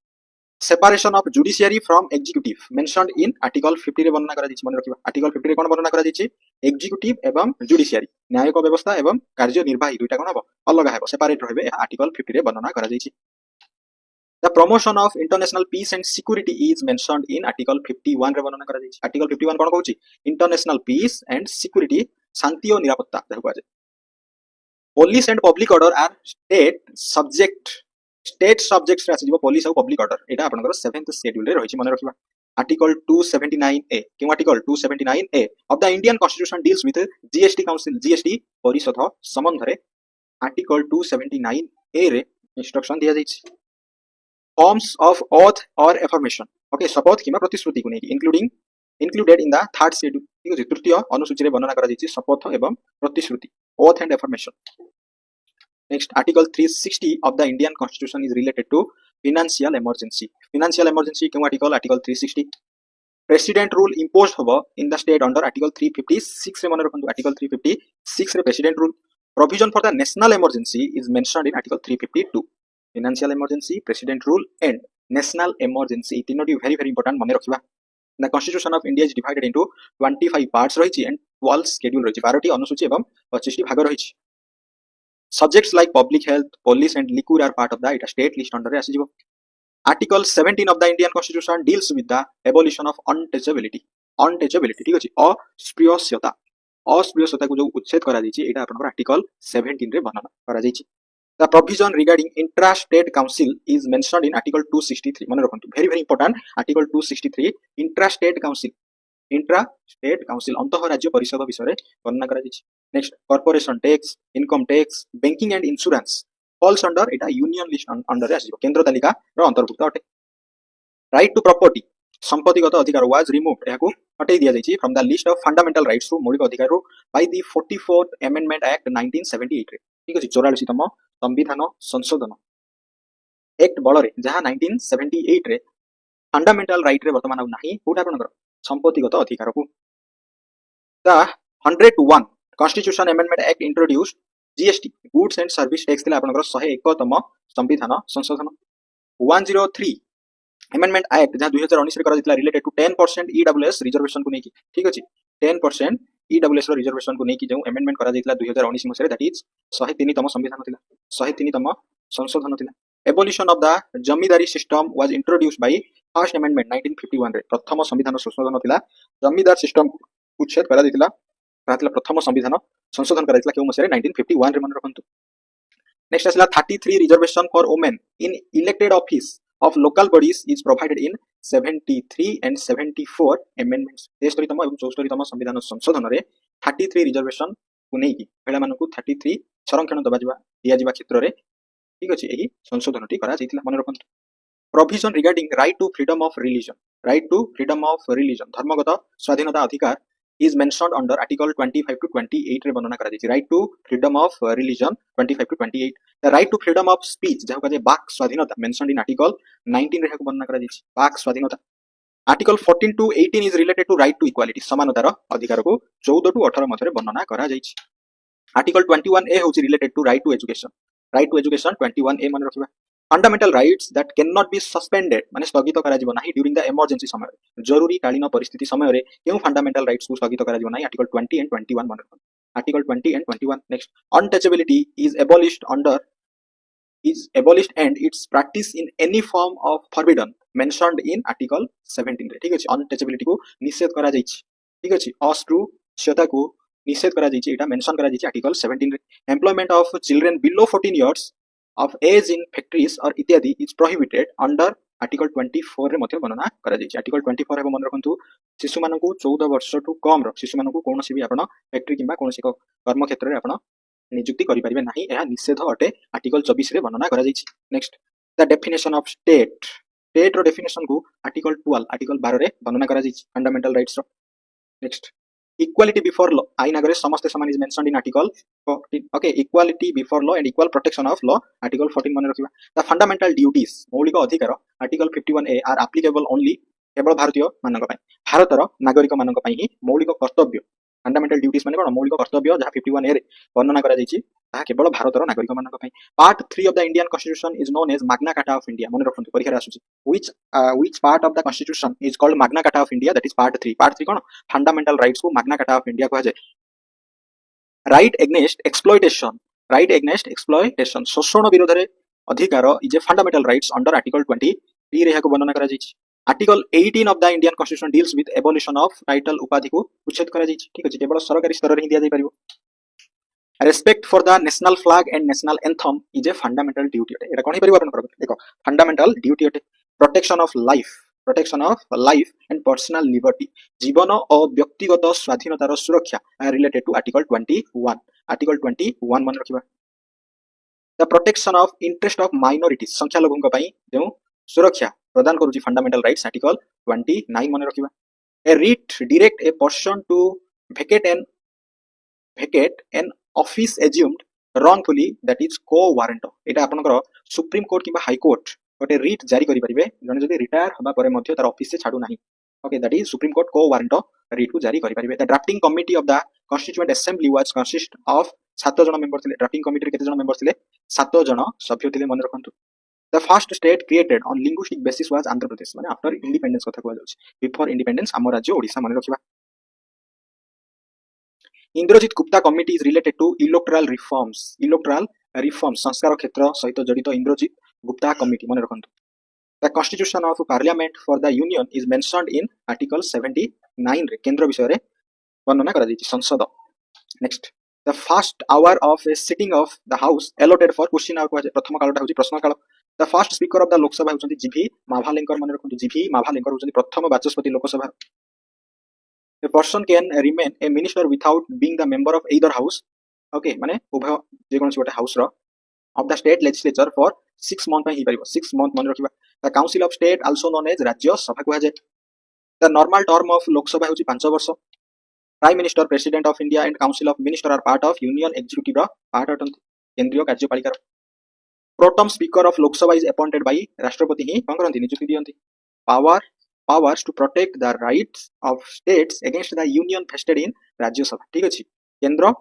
separation of judiciary from executive mentioned in article 50 रे वर्णना करा जायछि मन रखिबा. article 50 रे कोन वर्णना करा जायछि एग्जीक्यूटिव एवं जुडिशियरी न्यायिक व्यवस्था एवं कार्यनिर्वाही दुईटा कोन हबो अलग हेबो सेपरेट रहबे यह article 50 रे वर्णना करा जायछि. the promotion of international peace and security is mentioned in article 51 रे वर्णना करा जायछि. article 51 cone कहउछि international peace and security शांति और निरापत्ता देखबा जाय. police and public order are state subjects रे आसीबो पुलिस और पब्लिक ऑर्डर एटा आपनकर 7th शेड्यूल रे रहिछि मन रखिबा. आर्टिकल 279A केउ article 279A of the Indian constitution deals with GST council GST परिषद संबंध रे आर्टिकल 279A रे इंस्ट्रक्शन दिया जायछि. फॉर्म्स ऑफ ओथ और एफर्मेशन ओके शपथ किमा प्रतिश्रुति को नै included in the 3rd schedule ठीक अछि तृतीय अनुसूची रे वर्णना करा जायछि शपथ एवं प्रतिश्रुति oath and affirmation. Next, Article 360 of the Indian Constitution is related to financial emergency. Financial emergency केउ article 360. President rule imposed होबो in the state under Article 356 रे मन रखंतु Article 356 रे President rule. Provision for the national emergency is mentioned in Article 352. Financial emergency, President rule and national emergency तीनोटी very very important मन रखिबा. The Constitution of India is divided into 25 parts रहिछि and 12 schedule रहिछि 12 T अनुसूची एवं 25 T भाग रहिछि. Subjects like public health, police and liquor are part of the state list under asijibo. Article 17 of the Indian Constitution deals with the abolition of untouchability. Untouchability ठीक अछि अस्पृश्यता को जो उच्छेद करा दैछि एटा आपनकर आर्टिकल 17 रे वर्णना करा दैछि. The provision regarding intra-state council is mentioned in Article 263 मन रखंतु very very important Article 263 intra-state council अंतः राज्य परिषद विषय रे वर्णना करा दैछि. Next, corporation tax, income tax, banking and insurance falls under एटा यूनियन लिस्ट अंडर आसीबो केंद्र तालिका रो अंतर्भुक्त अटे राइट टू प्रॉपर्टी संपत्तिगत अधिकार वाज रिमूव्ड एहाको हटै दिया जायछि from the list of fundamental rights to मौलिक अधिकार by the 44th amendment act 1978 रे ठीक अछि 44 तम संविधान संशोधन एक्ट बଳରେ जहाँ 1978 रे फंडामेंटल राइट रे वर्तमान नाही कोठा आपनकर संपत्तिगत अधिकार को the 101 constitution amendment act introduced GST goods and service tax थिला आपनकर 101 तम संविधान संशोधन 103 अमेंडमेंट एक्ट जहाँ 2019 रे करा दितला रिलेटेड टू 10% ईडब्ल्यूएस रिजर्वेशन को नेकी ठीक अछि 10% ईडब्ल्यूएस रो रिजर्वेशन को नेकी जो अमेंडमेंट करा दितला 2019 मसरे दैट इज 103 तम संविधान थिला 103 तम संशोधन थिला एबोलिशन ऑफ द जमीदारी system was introduced by first amendment 1951 रे प्रथम संविधान संशोधन थिला जमीदार सिस्टम उच्छेद करा दितला रातला प्रथम संविधान संशोधन करा दितला केउ मसरे 1951 रे मन रखंतु नेक्स्ट आसला 33 reservation for women in elected office of local bodies is provided in 73 and 74 amendments 73 तम एवं 74 तम संविधान संशोधन रे 33 रिजर्वेशन को नै कि महिला मानकु 33 संरक्षण दिया जिबा क्षेत्र रे ठीक अछि एही संशोधनटी करा जैतिला मन रखंतु provision regarding right to freedom of religion धर्मगत स्वाधीनता अधिकार is mentioned under article 25 to 28 रे वर्णना करा जैछि right to freedom of religion 25 to 28 the right to freedom of speech जहाँ कहे वाक स्वाधीनता mentioned in article 19 रे वर्णना करा जैछि वाक स्वाधीनता article 14 to 18 is related to right to equality समानतार अधिकार को 14 to 18 मथरे वर्णना करा जैछि article 21A होछि related to right to education 21A मन रखिबा fundamental rights that can not be suspended माने स्थगित करा जिवो नाही ड्यूरिंग द इमरजेंसी समय जरूरी कालीन परिस्थिति समय रे केउ फंडामेंटल राइट्स को स्थगित करा जिवो नाही आर्टिकल 20 एंड 21 मन article 20 and 21 next untouchability is abolished and its practice in any form of forbidden mentioned in article 17 रे ठीक अछि अनटचेबिलिटी को निषेध करा जाइछि ठीक अछि अस्पृश्यता को निषेध करा जाइछि एटा मेंशन करा जाइछि आर्टिकल 17 रे employment of children below 14 years of age in factories or इत्यादि is prohibited under article 24 रे मध्ये वर्णना करा जाइछि article 24 हेबो मन रखंतु शिशु मानकु 14 वर्ष टू कम रो शिशु मानकु कोनोसी भी आपण फैक्ट्री किबा कोनोसी कर्म क्षेत्र रे आपण नियुक्ति करि परिबे नाही एहा निषेध अटे article 24 रे वर्णना करा जाइछि next the definition of state रो डेफिनेशन को article 12 रे वर्णना करा जाइछि फंडामेंटल राइट्स रो नेक्स्ट equality before law आइन आगरे समस्त समान is mentioned in article 14 okay equality before law and equal protection of law article 14 मन रखिबा the fundamental duties मौलिक अधिकार article 51A are applicable only केवल भारतीय मानक पय भारतर नागरिक मानक पय ही मौलिक कर्तव्य फंडामेंटल ड्यूटीज माने कोन मौलिक कर्तव्य जहा 51A रे वर्णना करा जायछि ता केवल भारतर नागरिक मानक पय part 3 of the Indian constitution is known as Magna Carta of India मन रखंतु परीक्षा रे आसुछि which part of the constitution is called magna carta of india that is part 3 कोन फंडामेंटल राइट्स को मैग्ना कार्टा ऑफ इंडिया कहा जाय right against exploitation शोषण विरोध रे अधिकार is a fundamental rights under article 20 B रे याको वर्णना करा जायछि article 18 of the Indian constitution deals with abolition of title उपाधि को उच्छेद करा जायछि ठीक अछि केवल सरकारी स्तर रे ही दिया जाय परिबो respect for the national flag and national anthem is a fundamental duty अटे एटा कोनी परिबो आपन करबो देखो फंडामेंटल ड्यूटी अटे protection of life and personal liberty जीवन और व्यक्तिगत स्वाधीनतार सुरक्षा रिलेटेड टू आर्टिकल 21 मन रखिबा the protection of interest of minorities संख्या लोगों पई जो सुरक्षा प्रदान करूची फंडामेंटल राइट्स आर्टिकल 29 मन रखिबा a writ direct a person to vacate an office assumed wrongfully that is co warranto एटा आपनकर सुप्रीम कोर्ट किबा हाई कोर्ट गोटे रिट जारी करि परिबे जने जदि रिटायर हबा परे मध्ये तार ऑफिस से छाडू नाही okay that is supreme court को वारंट रिट को जारी करि परिबे the drafting committee of the constituent assembly was consist of 7 जन मेंबर थिले ड्राफ्टिंग कमिटी रे केते जन मेंबर थिले 7 जन सभ्य थिले मन रखंतु the first state created on linguistic basis was Andhra Pradesh माने आफ्टर इंडिपेंडेंस कथा कहल जाउछ बिफोर इंडिपेंडेंस हम राज्य ओडिसा मन रखिबा Indrajit Gupta committee is related to electoral reforms संस्कार क्षेत्र सहित जड़ित इंद्रजीत गुप्ता कमिटी मन रखंतु the constitution of parliament for the union is mentioned in article 79 रे केंद्र विषय रे वर्णना करा जायछि संसद next the first hour of a sitting of the house allotted for question hour प्रथम कालटा होछि प्रश्न काल the first speaker of the Lok Sabha होछंती जीवी माभालेंकर मन रखंतु जीवी माभालेंकर होछंती प्रथम वाचस्पति Lok Sabha a person can remain a minister without being the member of either house okay माने उभय जे कोनसी गोटे हाउस रो of the state legislature for 6 months ପାଇଁ ହେଇପାରିବ 6 month ମନେ ରଖିବା the council of state also known as राज्य सभा କୁହାଯାଏ the normal term of लोक सभा ହେଉଛି 5 ବର୍ଷ prime minister president of India and council of minister are part of union executive ର part ଅଟନ୍ତି କେନ୍ଦ୍ରୀୟ କାର୍ଯ୍ୟପାଳିକାର protem speaker of लोक सभा is appointed by ରାଷ୍ଟ୍ରପତି ହିଁ କଣ କରନ୍ତି ନିଯୁକ୍ତି ଦିଅନ୍ତି powers to protect the rights of states against the union vested in राज्य सभा ठीक अछि केंद्र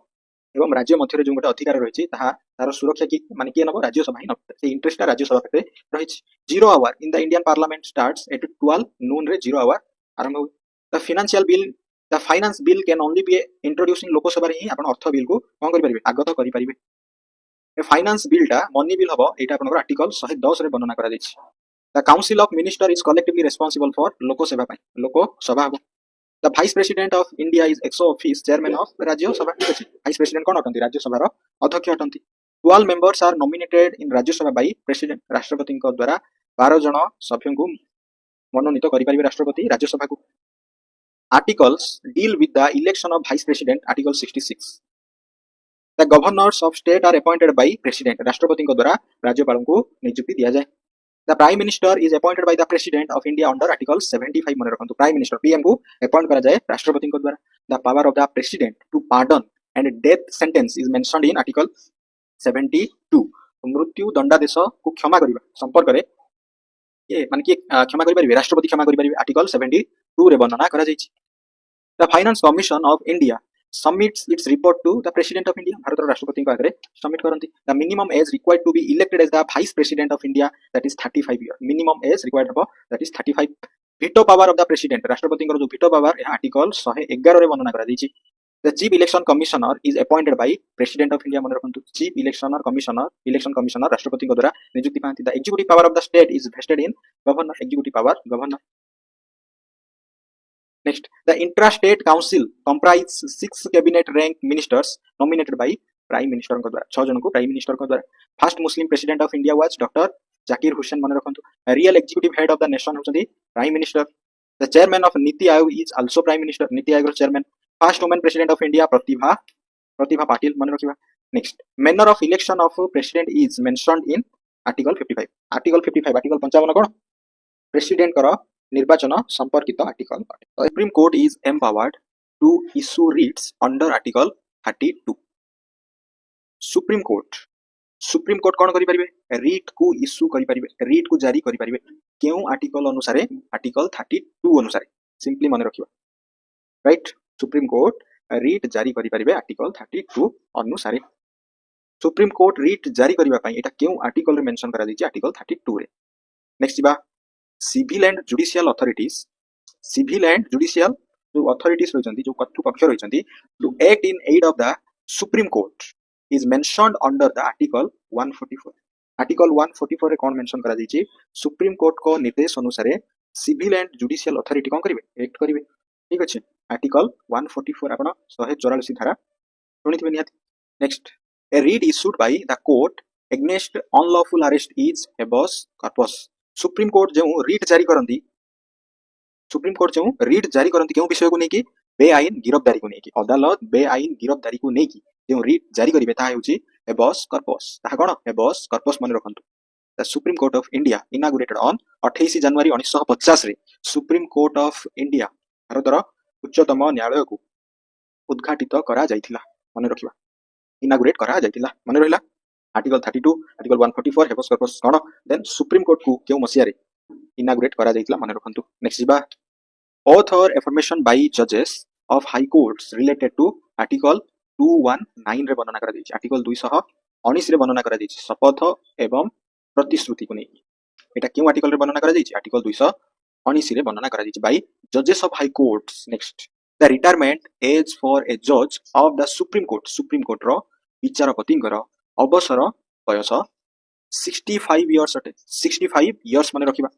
एवं राज्य मध्य जो गोटे अधिकार रही तार सुरक्षा की माने किए नब राज्यसभा ही नब से इंटरेस्ट राज्यसभा पे रही 0 hour in the Indian parliament starts at 12 noon रे 0 आवर आरंभ हो the financial bill the finance bill can only be introduce in Lok Sabha रे ही आपण अर्थ बिल को कोन करि परिबे आगत करि परिबे ए फाइनेंस बिल टा मनी बिल हबो एटा आपण आर्टिकल 110 रे वर्णना करा दैछि the council of minister is collectively responsible for Lok Sabha पे लोकसभा हबो The Vice President of India is ex office chairman of Rajya Sabha. Vice President कौन अटंती राज्य सभा रो अध्यक्ष अटंती 12 members are nominated in Rajya Sabha by President राष्ट्रपति को द्वारा 12 जन सभ्यों को मनोनीत करि परिबे राष्ट्रपति राज्य सभा को Articles deal with the election of Vice President Article 66 The governors of state are appointed by President राष्ट्रपति को द्वारा राज्यपालों को नियुक्ति दिया जाए The Prime Minister is appointed by the President of India under Article 75 मन रखंतु Prime Minister PM को अपॉइंट करा जाए राष्ट्रपति को द्वारा The power of the President to pardon and death sentence is mentioned in Article 72 मृत्यु दंडादेश को क्षमा करिबा संपर्क रे ये माने कि क्षमा करि परिबे राष्ट्रपति क्षमा करि परिबे Article 72 रे वर्णना करा जायछि The Finance Commission of India submits its report to the President of India Bharat राष्ट्रपति को आगे submit करंती the minimum age required to be elected as the Vice President of India that is 35 years minimum age required हो that is 35 veto power of the President राष्ट्रपति को जो veto power यह article 111 रे वर्णना करा दैछि the Chief Election Commissioner is appointed by President of India मन रखंतु Chief Election Commissioner राष्ट्रपति को द्वारा नियुक्ति पांती the executive power of the state is vested in governor executive power governor Next, the intra-state council comprises 6 cabinet rank ministers nominated by Prime Minister को द्वारा 6 जन को Prime Minister को द्वारा First Muslim President of India was Dr. Zakir Hussain मन रखंतु Real executive head of the nation होचंदी Prime Minister The chairman of Niti Aayog is also Prime Minister Niti Aayog chairman First woman President of India Pratibha Patil मन रखिबा Next, manner of election of President is mentioned in Article 55 Article 55 cone President करो निर्वाचन संपर्कित article supreme court is empowered to issue writs under article 32 supreme court कोन करि परिबे writ को issue करि परिबे रिट को जारी करि परिबे केउ आर्टिकल अनुसार आर्टिकल 32 अनुसार सिंपली मन रखिबा राइट सुप्रीम कोर्ट रिट जारी करि परिबे आर्टिकल 32 अनुसार सुप्रीम कोर्ट रिट जारी करिबा पई एटा केउ आर्टिकल रे मेंशन करा दैछि आर्टिकल 32 रे नेक्स्ट बा Civil and judicial authorities जो authorities रहिसंती जो कर्तृपक्ष रहिसंती to act in aid of the Supreme Court is mentioned under the Article 144 Article 144 रे कोन मेंशन करा दैछि सुप्रीम कोर्ट को निर्देश अनुसार सिविल एंड जुडिशियल अथॉरिटी कोन करिवे एक्ट करिवे ठीक अछि आर्टिकल 144 आपण 184 धारा सुनिथिबे निहाती next a read issued by the court against unlawful arrest is habeas corpus supreme court जो रीट जारी करंती केउ विषय को नेकी बेआईन गिरफ्तारी को नेकी अदालत बेआईन गिरफ्तारी को नेकी जो रीट जारी करिवे ता हेउची हेबस कर्पस ता कोन हेबस कर्पस मन रखंतु the supreme court of India inaugurated on 28 January 1950 रे सुप्रीम कोर्ट ऑफ इंडिया भारतर उच्चतम न्यायालय को उद्घाटित करा जायथिला मन रखिबा इनागुरेट करा जायथिला मन रहिला Article 32 Article 144 हेबस कर्पस कोन देन सुप्रीम कोर्ट को केउ मसिया रे इनागुरेट करा जायतिला माने रखंतु नेक्स्ट बा oath or affirmation by judges of high courts related to Article 219 रे वर्णना करा दैछि Article 219 रे वर्णना करा दैछि शपथ एवं प्रतिश्रुति को नै एटा केउ आर्टिकल रे वर्णना करा दैछि Article 219 रे वर्णना करा दैछि by judges of high courts next the retirement age for a judge of the supreme court रो विचारपतिंकर अवसर बयस 65 years अटे 65 years माने रखिबा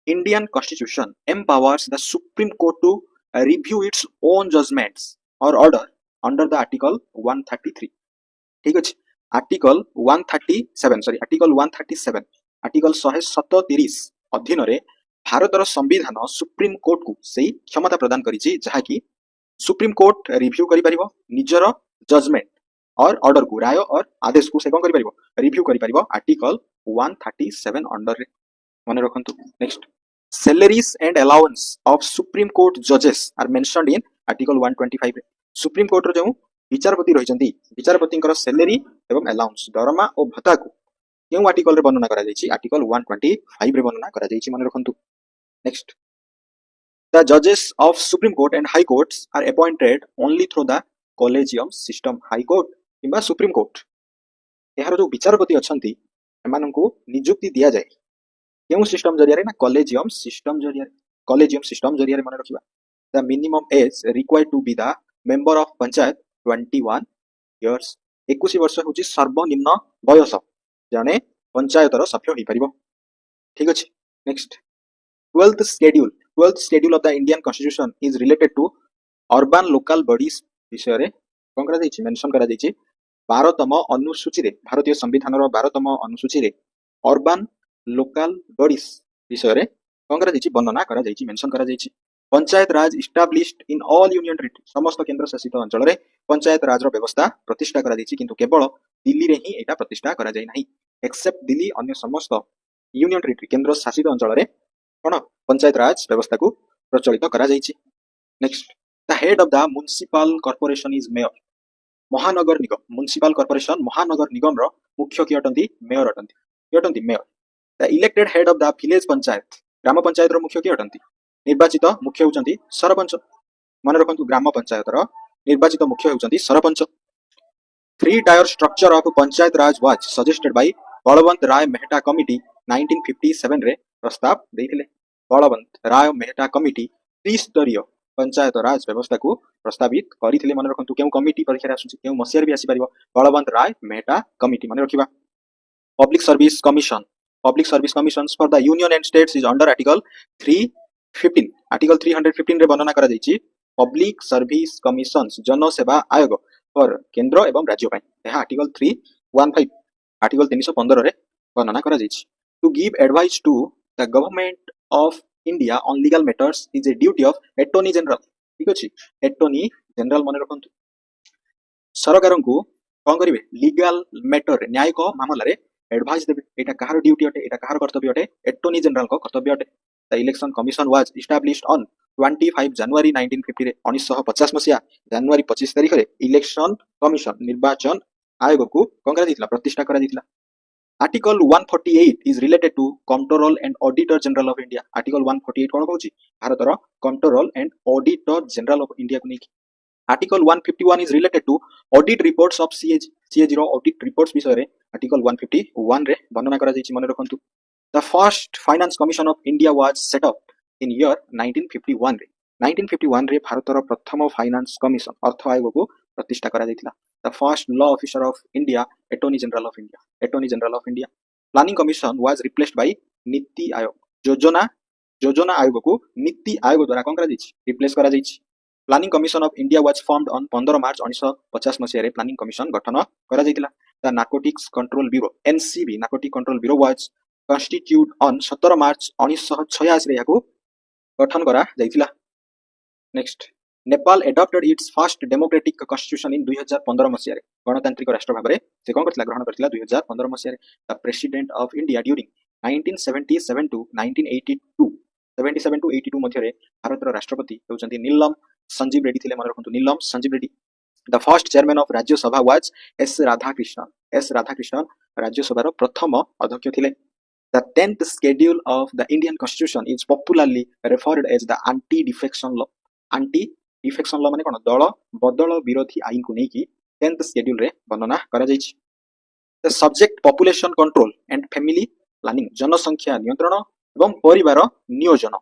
Indian Constitution empowers the Supreme Court to review its own judgments or order under the Article 133 ठीक अछि Article 137 Article 137 अधीन रे भारतर संविधान supreme court को सही क्षमता प्रदान करिछि जहा कि सुप्रीम कोर्ट रिव्यू करि परिबो निजर जजमेंट और ऑर्डर को राय और आदेश को से कौन करि परिबो रिव्यू करि परिबो आर्टिकल 137 अंडर रे मन रखंतु next salaries and allowance of supreme court judges are mentioned in article 125 रे सुप्रीम कोर्ट रो जो विचारपति रहिसंती विचारपतिଙ୍କର सैलरी एवं अलाउंस दरमा और भत्ता को केउ आर्टिकल रे वर्णना करा जायछि आर्टिकल 125 रे वर्णना करा जायछि मन रखंतु next the judges of supreme court and high courts are appointed only through the collegium system high court किबा सुप्रीम कोर्ट एहार जो विचारपति अछंती एमानंकु नियुक्ति दिया जाय केउ सिस्टम जरिया रे ना कॉलेजियम सिस्टम जरिया रे मन रखिबा the minimum age required to be the member of panchayat 21 years 21 वर्ष होची सर्वनिम्न बयस जाने पंचायतर सभ्य होई परिबो ठीक अछि next 12th schedule of the Indian constitution is related to urban local bodies विषय रे कोन करा जायछि मेंशन करा जायछि 12तम अनुसूची रे भारतीय संविधान रो 12तम अनुसूची रे अर्बन लोकल बॉडीज विषय रे कोन करा जायछि वर्णना करा जायछि मेंशन करा जायछि panchayat raj established in all union territory समस्त केंद्र शासित अंचल रे पंचायत राज रो व्यवस्था प्रतिष्ठा करा जायछि किंतु केवल दिल्ली रे ही एटा प्रतिष्ठा करा जाय नाही एक्सेप्ट दिल्ली अन्य समस्त यूनियन टेरिटरी केंद्र शासित अंचल रे कोन पंचायत राज व्यवस्था को प्रचलित करा जायछि next the head of the municipal corporation is mayor महानगर निगम म्युनिसिपल कॉर्पोरेशन महानगर निगम रो मुख्य की अटंती mayor mayor the elected head of the village panchayat ग्राम पंचायत रो मुख्य की अटंती निर्वाचित मुख्य होचंती सरपंच मन रखंतु ग्राम पंचायत रो निर्वाचित मुख्य होचंती sarpanch 3 tier structure of panchayat raj was suggested by Balwant Rai Mehta committee 1957 रे प्रस्ताव देथिले बलवंत राय मेहता कमिटी त्रिस्तरीय पंचायत राज व्यवस्था को प्रस्तावित करिथिले मन रखंतु केउ कमिटी परीक्षा रे आसुची केउ मसियर भी आसी परिबो बलवंत राय मेहता कमिटी मन रखिबा public service commissions for the union and states is under article 315 रे वर्णना करा जायछि पब्लिक सर्विस कमिशंस जन सेवा आयोग फॉर केंद्र एवं राज्य पय एहा आर्टिकल 315 रे वर्णना करा जायछि to give advice to the government of India on legal matters is a duty of attorney general ठीक अछि एटॉर्नी जनरल मन रखंतु सरकार को कोन करिवे लीगल मैटर न्यायिक मामला रे एडवाइस देबे एटा कहार ड्यूटी अटे एटा कहार कर्तव्य अटे एटॉर्नी जनरल को कर्तव्य अटे the election commission was established on 25 जनवरी 1950 रे 1950 मसिया जनवरी 25 तारिख रे इलेक्शन कमिशन निर्वाचन आयोग को कोन करा दितला प्रतिष्ठा करा दितला article 148 is related to controller and auditor general of India article 148 कोन कहूची भारत रो controller and auditor general of India को नेकी article 151 is related to audit reports of CAG रो audit reports विषय रे आर्टिकल 151 रे वर्णना करा जायछि मन रखंतु the first finance commission of India was set up in year 1951 रे 1951 रे भारत रो प्रथम फाइनेंस कमिशन अर्थ आयोग को प्रतिष्ठा करा जायतिला the first law officer of India attorney general of India planning commission was replaced by NITI Aayog योजना आयोग को नीति आयोग द्वारा कोन करा जायछि रिप्लेस करा जायछि planning commission of India was formed on 15 March 1950 मसिया रे प्लानिंग कमिशन गठन करा जायतिला the narcotics control bureau NCB narcotic control bureau was constitute on 17 March 1986 रे याको गठन करा जायतिला next Nepal adopted its first democratic constitution in 2015 मसिया रे गणतांत्रिक राष्ट्र भाबरे से कोन करथिला ग्रहण करथिला 2015 मसिया रे the president of India during 1977 to 1982 77 to 82 मध्य रे भारत रो राष्ट्रपति होचंती नीलम संजीव रेड्डी थिले मन रखंतु Neelam Sanjiva Reddy the first chairman of Rajya Sabha was S Radhakrishnan Rajya Sabha रो प्रथम अध्यक्ष थिले द 10th schedule of the Indian constitution is popularly referred as the anti defection law माने कोन दल बदल विरोधी आईन को नै कि 10th schedule रे वर्णना करा जायछि the subject population control and family planning जनसंख्या नियंत्रण एवं परिवार नियोजन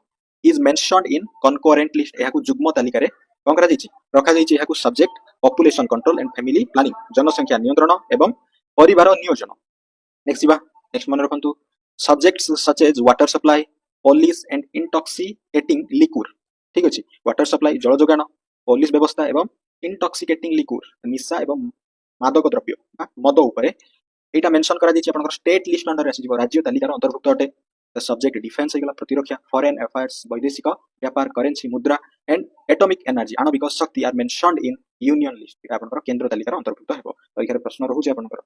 is mentioned in concurrent list एहाकु जुग्म तालिका रे कोन करा जायछि रखा जायछि एहाकु subject population control and family planning जनसंख्या नियंत्रण एवं परिवार नियोजन नेक्स्ट मन रखंतु subjects such as water supply police and intoxicating liquid ठीक अछि वाटर सप्लाई जल जोगान पुलिस व्यवस्था एवं इंटॉक्सिकेटिंग लिक्विड निशा एवं मादक द्रव्य मद उपरे एटा मेंशन करा जायछि आपनकर स्टेट लिस्ट अंडर आसी राज्य तालिका रो अंतर्भुक्त अटे द सब्जेक्ट डिफेन्स ହେଇଗଲା ପ୍ରତିରକ୍ଷା फॉरेन अफेयर्स वैदेशिक व्यापार करेन्सी मुद्रा एंड एटॉमिक एनर्जी आणविक शक्ति are mentioned in union list आपनकर केंद्र तालिकार अंतर्भुक्त हेबो परीक्षा प्रश्न रहउछि आपनकर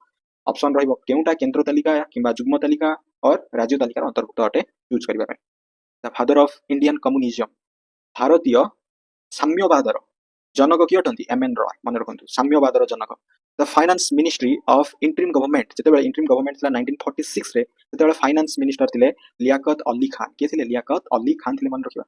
ऑप्शन रहइबो केउटा केंद्र तालिका किंबा जुग्म तालिका और राज्य तालिकार अंतर्भुक्त अटे यूज करिबा पय the father of Indian communism भारतीय साम्यवादर जनक किए अटंती एमएन रॉय मन रखंतु साम्यवादर जनक the finance ministry of interim government जेतेबेले इंटरिम गवर्नमेंट थिला 1946 रे जेतेबेले फाइनेंस मिनिस्टर थिले लियाकत अली खान के थिले लियाकत अली खान थिले मन रखिबा